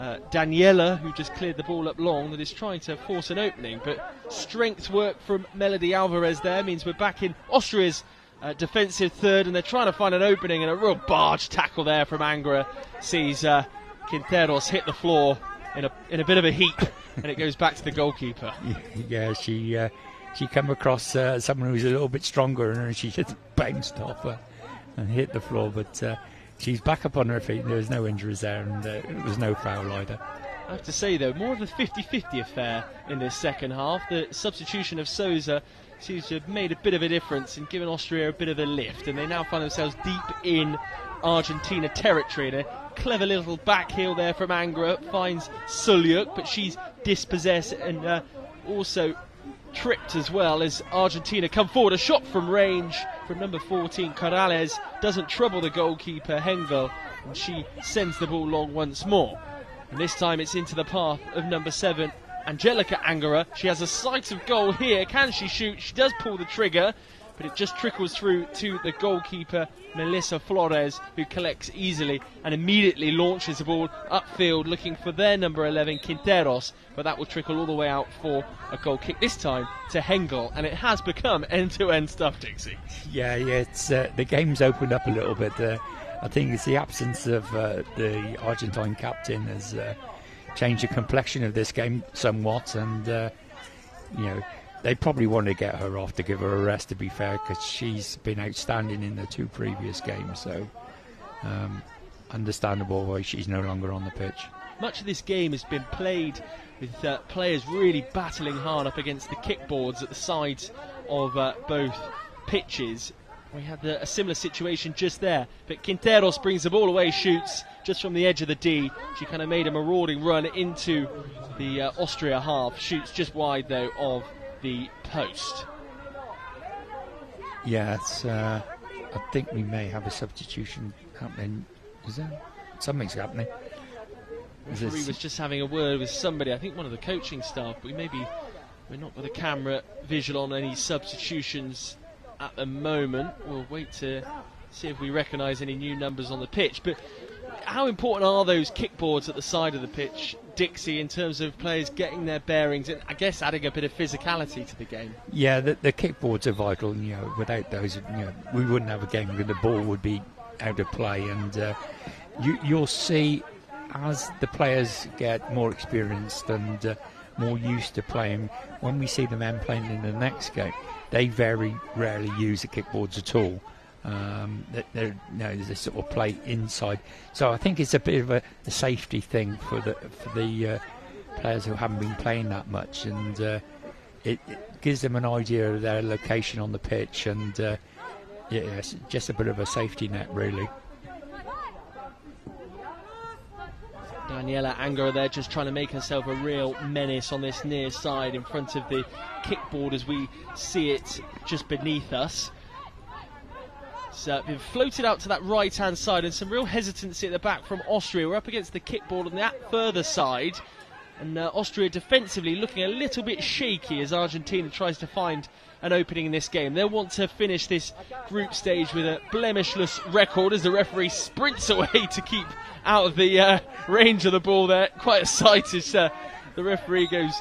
Speaker 1: Daniela, who just cleared the ball up long, that is trying to force an opening. But strength work from Melody Alvarez there means we're back in Austria's defensive third, and they're trying to find an opening, and a real barge tackle there from Angra sees Quinteros hit the floor in a bit of a heap, and it goes back to the goalkeeper.
Speaker 3: Yeah, she come across someone who's a little bit stronger, and she just bounced off her and hit the floor, but she's back up on her feet. There was no injuries there, and there was no foul either.
Speaker 1: I have to say, though, more of a 50-50 affair in this second half. The substitution of Sousa seems to have made a bit of a difference and given Austria a bit of a lift, and they now find themselves deep in Argentina territory. And a clever little back heel there from Angra finds Sulyuk, but she's dispossessed and also tripped as well as Argentina come forward. A shot from range from number 14, Corrales, doesn't trouble the goalkeeper, Hengel, and she sends the ball long once more. And this time it's into the path of number 7, Angelica Angara. She has a sight of goal here. Can she shoot? She does pull the trigger, but it just trickles through to the goalkeeper, Melissa Flores, who collects easily and immediately launches the ball upfield looking for their number 11, Quinteros, but that will trickle all the way out for a goal kick, this time to Hengel, and it has become end-to-end stuff, Dixie.
Speaker 3: Yeah, it's the game's opened up a little bit. I think it's the absence of the Argentine captain has changed the complexion of this game somewhat, and they probably want to get her off to give her a rest, to be fair, because she's been outstanding in the 2 previous games, so understandable why she's no longer on the pitch.
Speaker 1: Much of this game has been played with players really battling hard up against the kickboards at the sides of both pitches. We had a similar situation just there, but Quinteros brings the ball away, shoots just from the edge of the D. She kind of made a marauding run into the Austria half, shoots just wide though of the post.
Speaker 3: Yes, I think we may have a substitution happening. Is there? Something's happening.
Speaker 1: The referee was just having a word with somebody, I think one of the coaching staff, but we're not with a camera visual on any substitutions at the moment. We'll wait to see if we recognise any new numbers on the pitch. But how important are those kickboards at the side of the pitch, Dixie, in terms of players getting their bearings and I guess adding a bit of physicality to the game?
Speaker 3: Yeah, the kickboards are vital. Without those, we wouldn't have a game because the ball would be out of play. And you'll see as the players get more experienced and more used to playing, when we see the men playing in the next game, they very rarely use the kickboards at all. They sort of play inside. So I think it's a bit of a safety thing for the players who haven't been playing that much, and it gives them an idea of their location on the pitch, and it's just a bit of a safety net, really.
Speaker 1: Daniela Angara there just trying to make herself a real menace on this near side in front of the kickboard as we see it just beneath us. So been floated out to that right hand side, and some real hesitancy at the back from Austria. We're up against the kickboard on that further side, and Austria defensively looking a little bit shaky as Argentina tries to find an opening in this game. They'll want to finish this group stage with a blemishless record as the referee sprints away to keep out of the range of the ball there. Quite a sight as the referee goes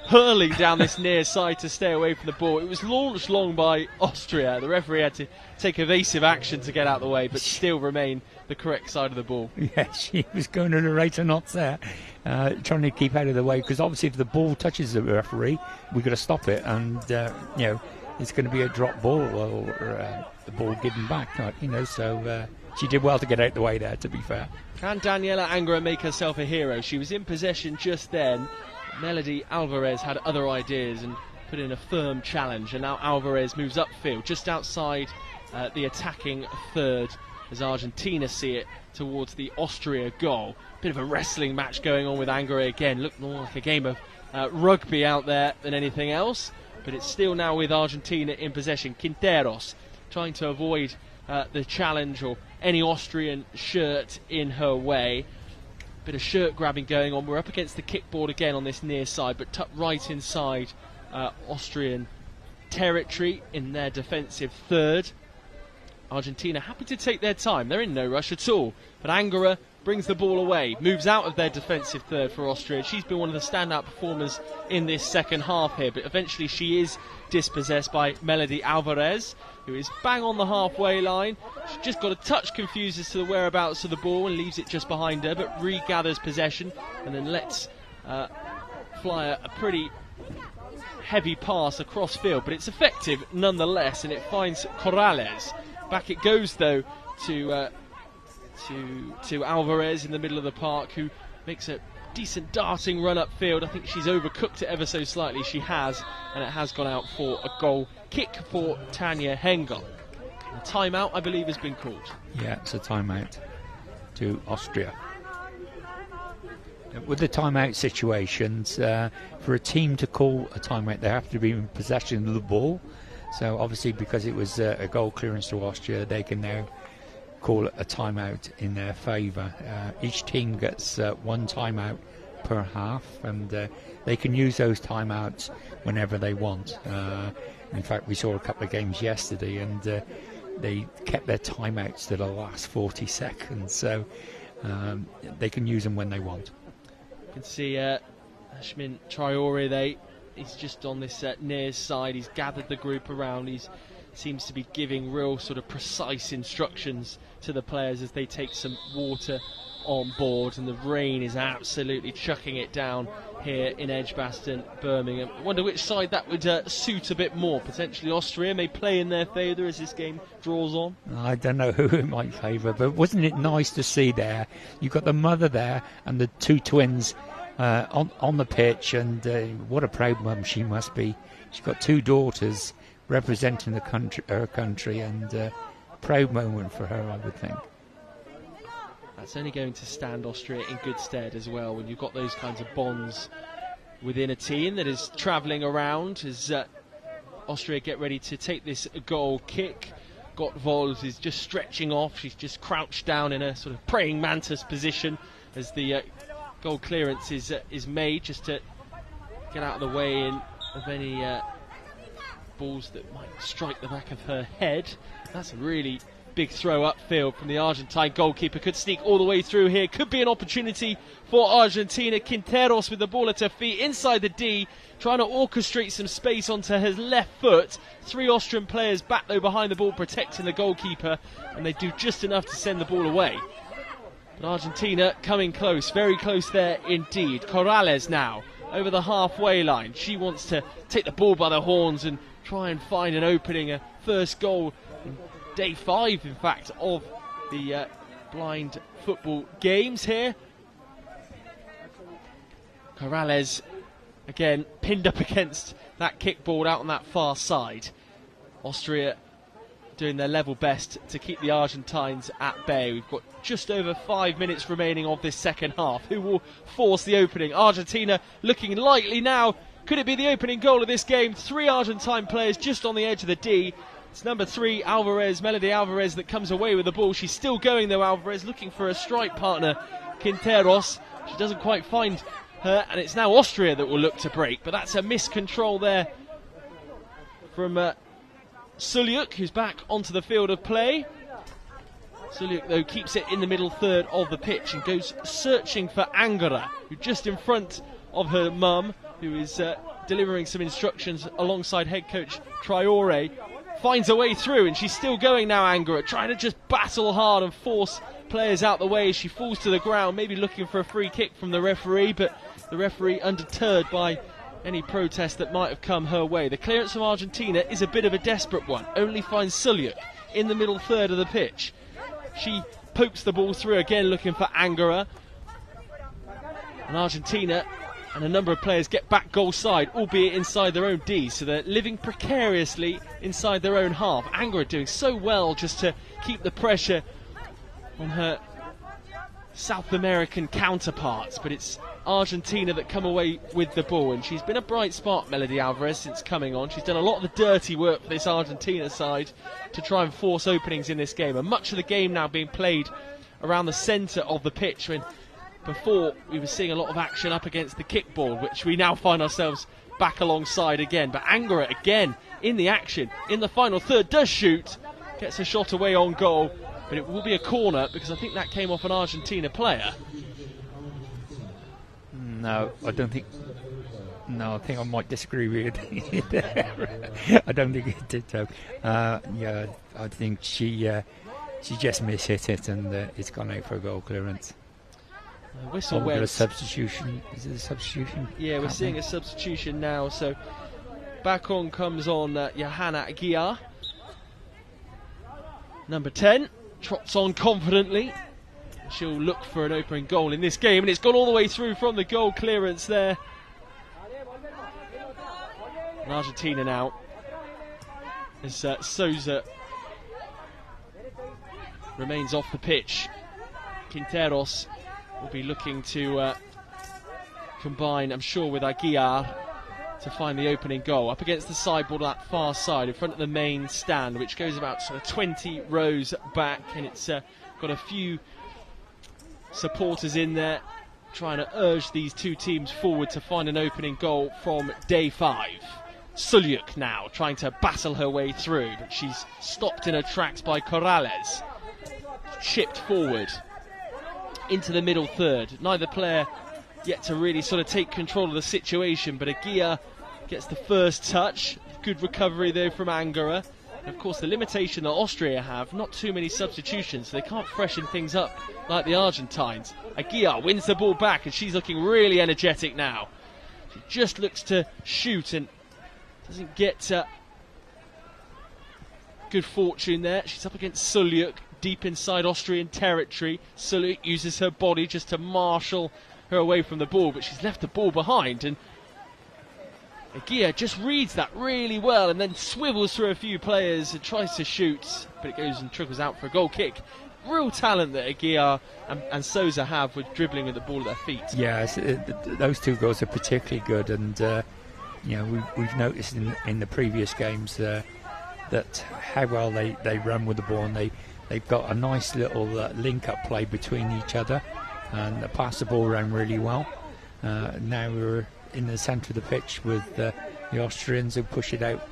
Speaker 1: hurling down this near side to stay away from the ball. It was launched long by Austria. The referee had to take evasive action to get out of the way, but still remain the correct side of the ball.
Speaker 3: Yeah, she was going at a rate of knots there, trying to keep out of the way, because obviously if the ball touches the referee, we've got to stop it, and it's going to be a drop ball or the ball given back, so she did well to get out of the way there, to be fair.
Speaker 1: Can Daniela Angara make herself a hero? She was in possession just then. Melody Alvarez had other ideas and put in a firm challenge, and now Alvarez moves upfield just outside the attacking third as Argentina see it towards the Austria goal. Bit of a wrestling match going on with Angara again. Looked more like a game of rugby out there than anything else, but it's still now with Argentina in possession. Quinteros trying to avoid the challenge or any Austrian shirt in her way. Bit of shirt grabbing going on. We're up against the kickboard again on this near side, but tucked right inside Austrian territory in their defensive third. Argentina happy to take their time. They're in no rush at all. But Angara brings the ball away, moves out of their defensive third for Austria. She's been one of the standout performers in this second half here, but eventually she is dispossessed by Melody Alvarez, who is bang on the halfway line. She's just got a touch confused as to the whereabouts of the ball and leaves it just behind her, but regathers possession and then lets fly a pretty heavy pass across field, but it's effective nonetheless, and it finds Corrales. Back it goes though to Alvarez in the middle of the park, who makes a decent darting run upfield. I think she's overcooked it ever so slightly. She has, and it has gone out for a goal kick for Tanja Hengel. A timeout, I believe, has been called.
Speaker 3: Yeah, it's a timeout to Austria. With the timeout situations, for a team to call a timeout, they have to be in possession of the ball. So obviously, because it was a goal clearance to Austria, they can now call a timeout in their favour. Each team gets one timeout per half, and they can use those timeouts whenever they want. In fact, we saw a couple of games yesterday, and they kept their timeouts to the last 40 seconds, so they can use them when they want.
Speaker 1: You can see Ashmin Traore, he's just on this near side. He's gathered the group around. He seems to be giving real sort of precise instructions to the players as they take some water on board, and the rain is absolutely chucking it down here in Edgbaston, Birmingham. I wonder which side that would suit a bit more. Potentially Austria may play in their favour as this game draws on.
Speaker 3: I don't know who it might favour, but wasn't it nice to see there? You've got the mother there and the two twins on the pitch, and what a proud mum she must be. She's got two daughters representing her country, and proud moment for her, I would think.
Speaker 1: That's only going to stand Austria in good stead as well, when you've got those kinds of bonds within a team that is travelling around as Austria get ready to take this goal kick. Gottwald is just stretching off. She's just crouched down in a sort of praying mantis position as the goal clearance is made, just to get out of the way of any balls that might strike the back of her head. That's a really big throw upfield from the Argentine goalkeeper. Could sneak all the way through here. Could be an opportunity for Argentina. Quinteros with the ball at her feet inside the D, trying to orchestrate some space onto his left foot. Three Austrian players back though behind the ball protecting the goalkeeper, and they do just enough to send the ball away. But Argentina coming close, very close there indeed. Corrales now over the halfway line. She wants to take the ball by the horns and try and find an opening, a first goal in day 5, in fact, of the blind football games here. Corrales again pinned up against that kickboard out on that far side. Austria doing their level best to keep the Argentines at bay. We've got just over 5 minutes remaining of this second half. Who will force the opening? Argentina looking likely now. Could it be the opening goal of this game? 3 Argentine players just on the edge of the D. It's number 3, Alvarez, Melody Alvarez, that comes away with the ball. She's still going though, Alvarez, looking for a strike partner, Quinteros. She doesn't quite find her, and it's now Austria that will look to break. But that's a miscontrol there from Suliuk, who's back onto the field of play. Suliuk, though, keeps it in the middle third of the pitch and goes searching for Angara, who's just in front of her mum, who is delivering some instructions alongside head coach Traore. Finds a way through, and she's still going now, Angara, trying to just battle hard and force players out the way as she falls to the ground, maybe looking for a free kick from the referee, but the referee undeterred by any protest that might have come her way. The clearance from Argentina is a bit of a desperate one, only finds Suliuk in the middle third of the pitch. She pokes the ball through again, looking for Angara, and Argentina and a number of players get back goal side, albeit inside their own D, so they're living precariously inside their own half. Angara doing so well just to keep the pressure on her South American counterparts, but it's Argentina that come away with the ball, and she's been a bright spot, Melody Alvarez, since coming on. She's done a lot of the dirty work for this Argentina side to try and force openings in this game, and much of the game now being played around the centre of the pitch, when before we were seeing a lot of action up against the kickboard, which we now find ourselves back alongside again. But Angara again in the action in the final third, does shoot, gets a shot away on goal, but it will be a corner because I think that came off an Argentina player.
Speaker 3: No, I don't think. No, I think I might disagree with you there. I don't think it did, though. Yeah, I think she just mishit it, and it's gone out for a goal clearance.
Speaker 1: Whistle went.
Speaker 3: A substitution. Is it a substitution?
Speaker 1: Yeah, we're seeing a substitution now. So back on comes on Johanna Aguiar. Number 10 trots on confidently. She'll look for an opening goal in this game, and it's gone all the way through from the goal clearance there. And Argentina now, as Souza remains off the pitch. Quinteros will be looking to combine, I'm sure, with Aguiar to find the opening goal. Up against the sideboard, that far side, in front of the main stand, which goes about sort of 20 rows back, and it's got a few supporters in there trying to urge these two teams forward to find an opening goal from day 5. Sulyuk now trying to battle her way through, but she's stopped in her tracks by Corrales. Chipped forward into the middle third. Neither player yet to really sort of take control of the situation, but Aguiar gets the first touch. Good recovery though from Angara. And of course the limitation that Austria have, not too many substitutions, so they can't freshen things up like the Argentines. Aguiar wins the ball back, and she's looking really energetic now. She just looks to shoot and doesn't get good fortune there. She's up against Sulyuk, deep inside Austrian territory. Sulyuk uses her body just to marshal her away from the ball, but she's left the ball behind, and Aguiar just reads that really well and then swivels through a few players and tries to shoot, but it goes and trickles out for a goal kick. Real talent that Aguiar and Souza have with dribbling with the ball at their feet.
Speaker 3: Yeah, those two goals are particularly good, and you know, we've noticed in the previous games that how well they run with the ball, and they've got a nice little link-up play between each other, and they pass the ball around really well. Now we're in the centre of the pitch with the Austrians who push it out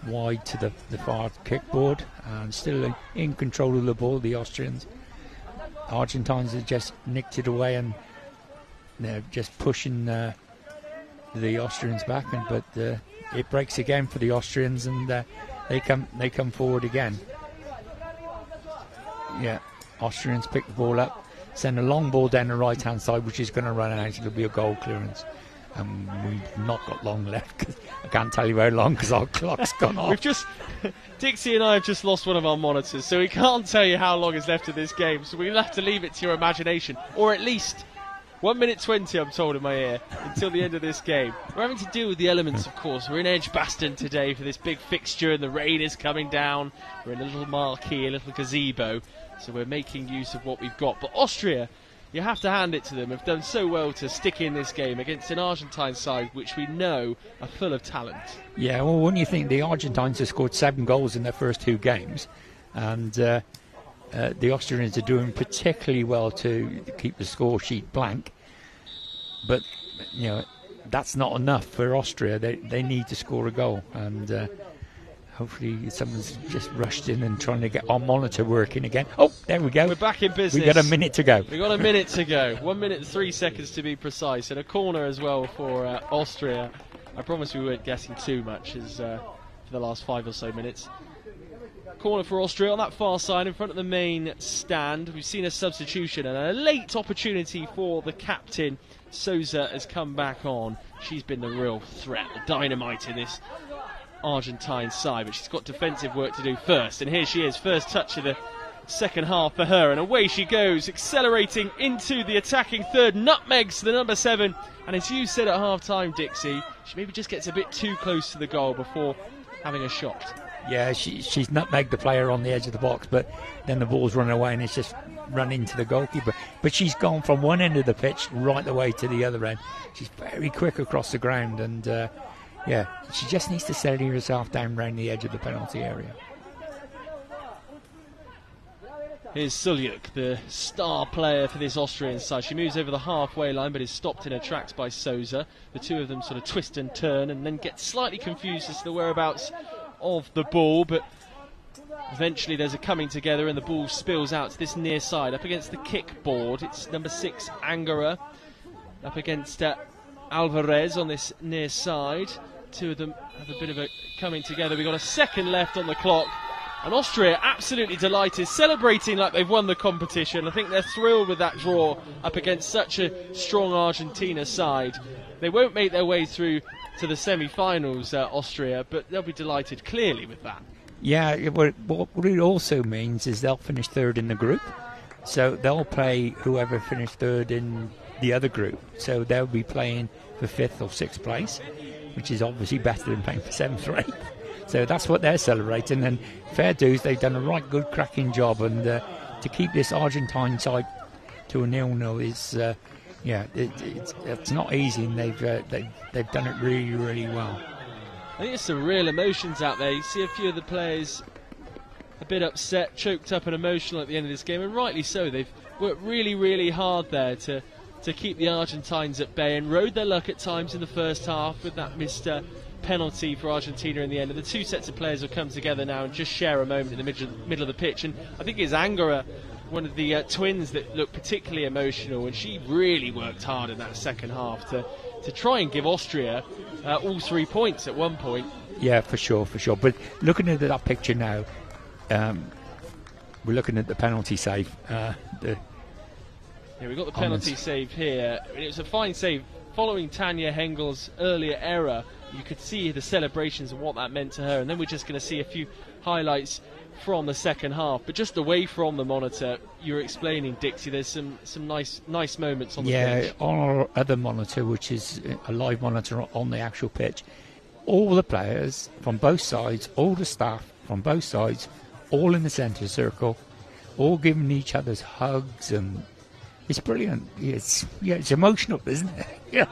Speaker 3: wide to the far kickboard, and still in control of the ball, the Austrians. Argentines have just nicked it away, and they're just pushing the Austrians back, but it breaks again for the Austrians, and they come forward again. Yeah, Austrians pick the ball up, send a long ball down the right hand side, which is going to run out. It'll be a goal clearance. We've not got long left, 'cause I can't tell you how long because our clock's gone off.
Speaker 1: Dixie and I have just lost one of our monitors, so we can't tell you how long is left of this game, so we'll have to leave it to your imagination, or at least 1 minute 20, I'm told in my ear, until the end of this game. We're having to deal with the elements, of course. We're in Edgbaston today for this big fixture, and the rain is coming down. We're in a little marquee, a little gazebo, so we're making use of what we've got. But Austria, you have to hand it to them, have done so well to stick in this game against an Argentine side which we know are full of talent.
Speaker 3: Yeah, well, when you think the Argentines have scored 7 goals in their first 2 games, and the Austrians are doing particularly well to keep the score sheet blank, but you know, that's not enough for Austria. They need to score a goal, and hopefully someone's just rushed in and trying to get our monitor working again. Oh, there we go.
Speaker 1: We're back in business.
Speaker 3: We've got a minute to go.
Speaker 1: We've got a minute to go. 1 minute and 3 seconds to be precise, and a corner as well for Austria. I promise we weren't guessing too much as for the last 5 or so minutes. Corner for Austria on that far side in front of the main stand. We've seen a substitution and a late opportunity for the captain. Souza has come back on. She's been the real threat, the dynamite in this Argentine side, but she's got defensive work to do first, and here she is, first touch of the second half for her, and away she goes, accelerating into the attacking third, nutmegs the number 7, and as you said at half time, Dixie, she maybe just gets a bit too close to the goal before having a shot.
Speaker 3: Yeah, she's nutmegged the player on the edge of the box, but then the ball's run away and it's just run into the goalkeeper. But she's gone from one end of the pitch right the way to the other end. She's very quick across the ground, and yeah, she just needs to steady herself down around the edge of the penalty area.
Speaker 1: Here's Sulyuk, the star player for this Austrian side. She moves over the halfway line but is stopped in her tracks by Souza. The two of them sort of twist and turn and then get slightly confused as to the whereabouts of the ball, but Eventually there's a coming together and the ball spills out to this near side up against the kickboard. It's number 6 Angara up against Alvarez on this near side. Two of them have a bit of a coming together. We've got a second left on the clock, and Austria absolutely delighted, celebrating like they've won the competition. I think they're thrilled with that draw up against such a strong Argentina side. They won't make their way through to the semi-finals, Austria, but they'll be delighted clearly with that.
Speaker 3: Yeah, what it also means is they'll finish third in the group, so they'll play whoever finished third in the other group. So they'll be playing for 5th or 6th place, which is obviously better than playing for 7th or 8th. So that's what they're celebrating, and fair dues, they've done a right good cracking job, and to keep this Argentine side to a 0-0 is it's not easy, and they've done it really, really well.
Speaker 1: I think there's some real emotions out there. You see a few of the players a bit upset, choked up and emotional at the end of this game, and rightly so. They've worked really, really hard there to keep the Argentines at bay, and rode their luck at times in the first half with that missed penalty for Argentina in the end. And the two sets of players will come together now and just share a moment in the middle of the pitch. And I think it's Angara, one of the twins, that looked particularly emotional, and she really worked hard in that second half to try and give Austria all 3 points at one point.
Speaker 3: Yeah, for sure. But looking at that picture now, we're looking at the penalty save.
Speaker 1: Yeah, we've got the penalty save here. It was a fine save. Following Tanya Hengel's earlier error, you could see the celebrations and what that meant to her. And then we're just going to see a few highlights from the second half. But just away from the monitor, you were explaining, Dixie, there's some nice moments on the pitch.
Speaker 3: Yeah, on our other monitor, which is a live monitor on the actual pitch, all the players from both sides, all the staff from both sides, all in the centre circle, all giving each other's hugs, and it's brilliant. It's emotional, isn't it? Yeah,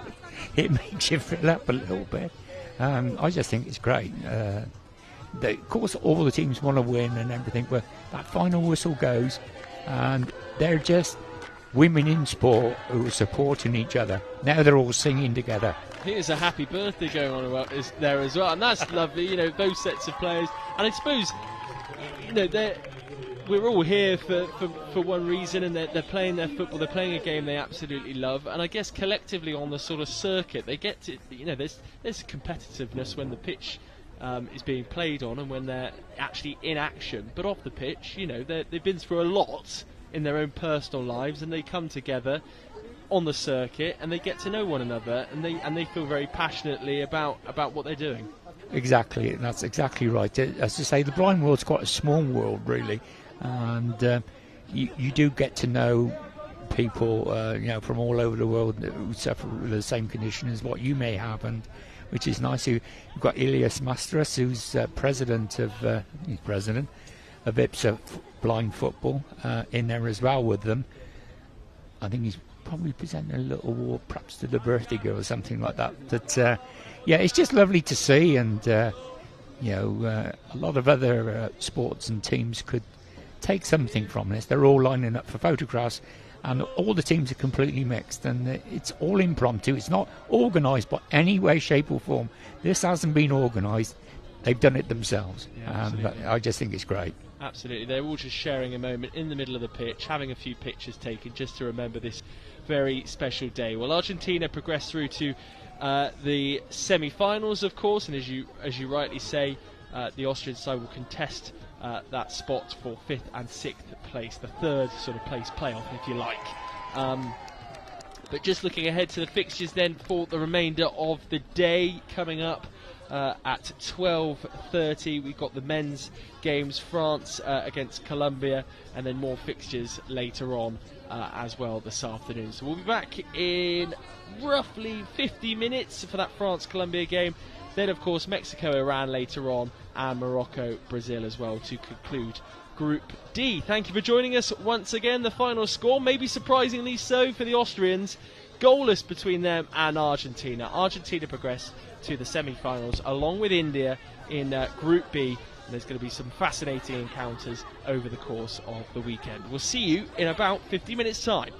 Speaker 3: it makes you feel up a little bit. I just think it's great. Of course, all the teams want to win and everything, but that final whistle goes, and they're just women in sport who are supporting each other. Now they're all singing together.
Speaker 1: Here's a happy birthday going on there as well, and that's lovely. Those sets of players, and I suppose we're all here for one reason, and they're playing their football. They're playing a game they absolutely love, and I guess collectively on the sort of circuit, they get to there's competitiveness when the pitch is being played on and when they're actually in action. But off the pitch, they've been through a lot in their own personal lives, and they come together on the circuit and they get to know one another, and they feel very passionately about what they're doing. Exactly,
Speaker 3: that's exactly right. As I say, the blind world's quite a small world, really, and you do get to know people, from all over the world who suffer with the same condition as what you may have, and which is nice. You've got Ilias Mastras, who's president of IBSA blind football, in there as well with them. I think he's probably presenting a little award, perhaps to the birthday girl or something like that. But it's just lovely to see, and a lot of other sports and teams could take something from this. They're all lining up for photographs, and all the teams are completely mixed, and it's all impromptu. It's not organised by any way, shape or form. This hasn't been organised. They've done it themselves, and I just think it's great.
Speaker 1: Absolutely. They're all just sharing a moment in the middle of the pitch, having a few pictures taken just to remember this very special day. Well, Argentina progressed through to the semi-finals, of course, and as you rightly say, the Austrian side will contest that spot for 5th and 6th place, the third sort of place playoff, if you like. But just looking ahead to the fixtures then for the remainder of the day coming up. At 12:30 we've got the men's games, France against Colombia, and then more fixtures later on as well this afternoon. So we'll be back in roughly 50 minutes for that France-Colombia game. Then of course Mexico-Iran later on, and Morocco-Brazil as well to conclude Group D. Thank you for joining us once again. The final score, maybe surprisingly so for the Austrians, goalless between them and Argentina. Argentina progress to the semi-finals along with India in Group B, and there's going to be some fascinating encounters over the course of the weekend. We'll see you in about 50 minutes time.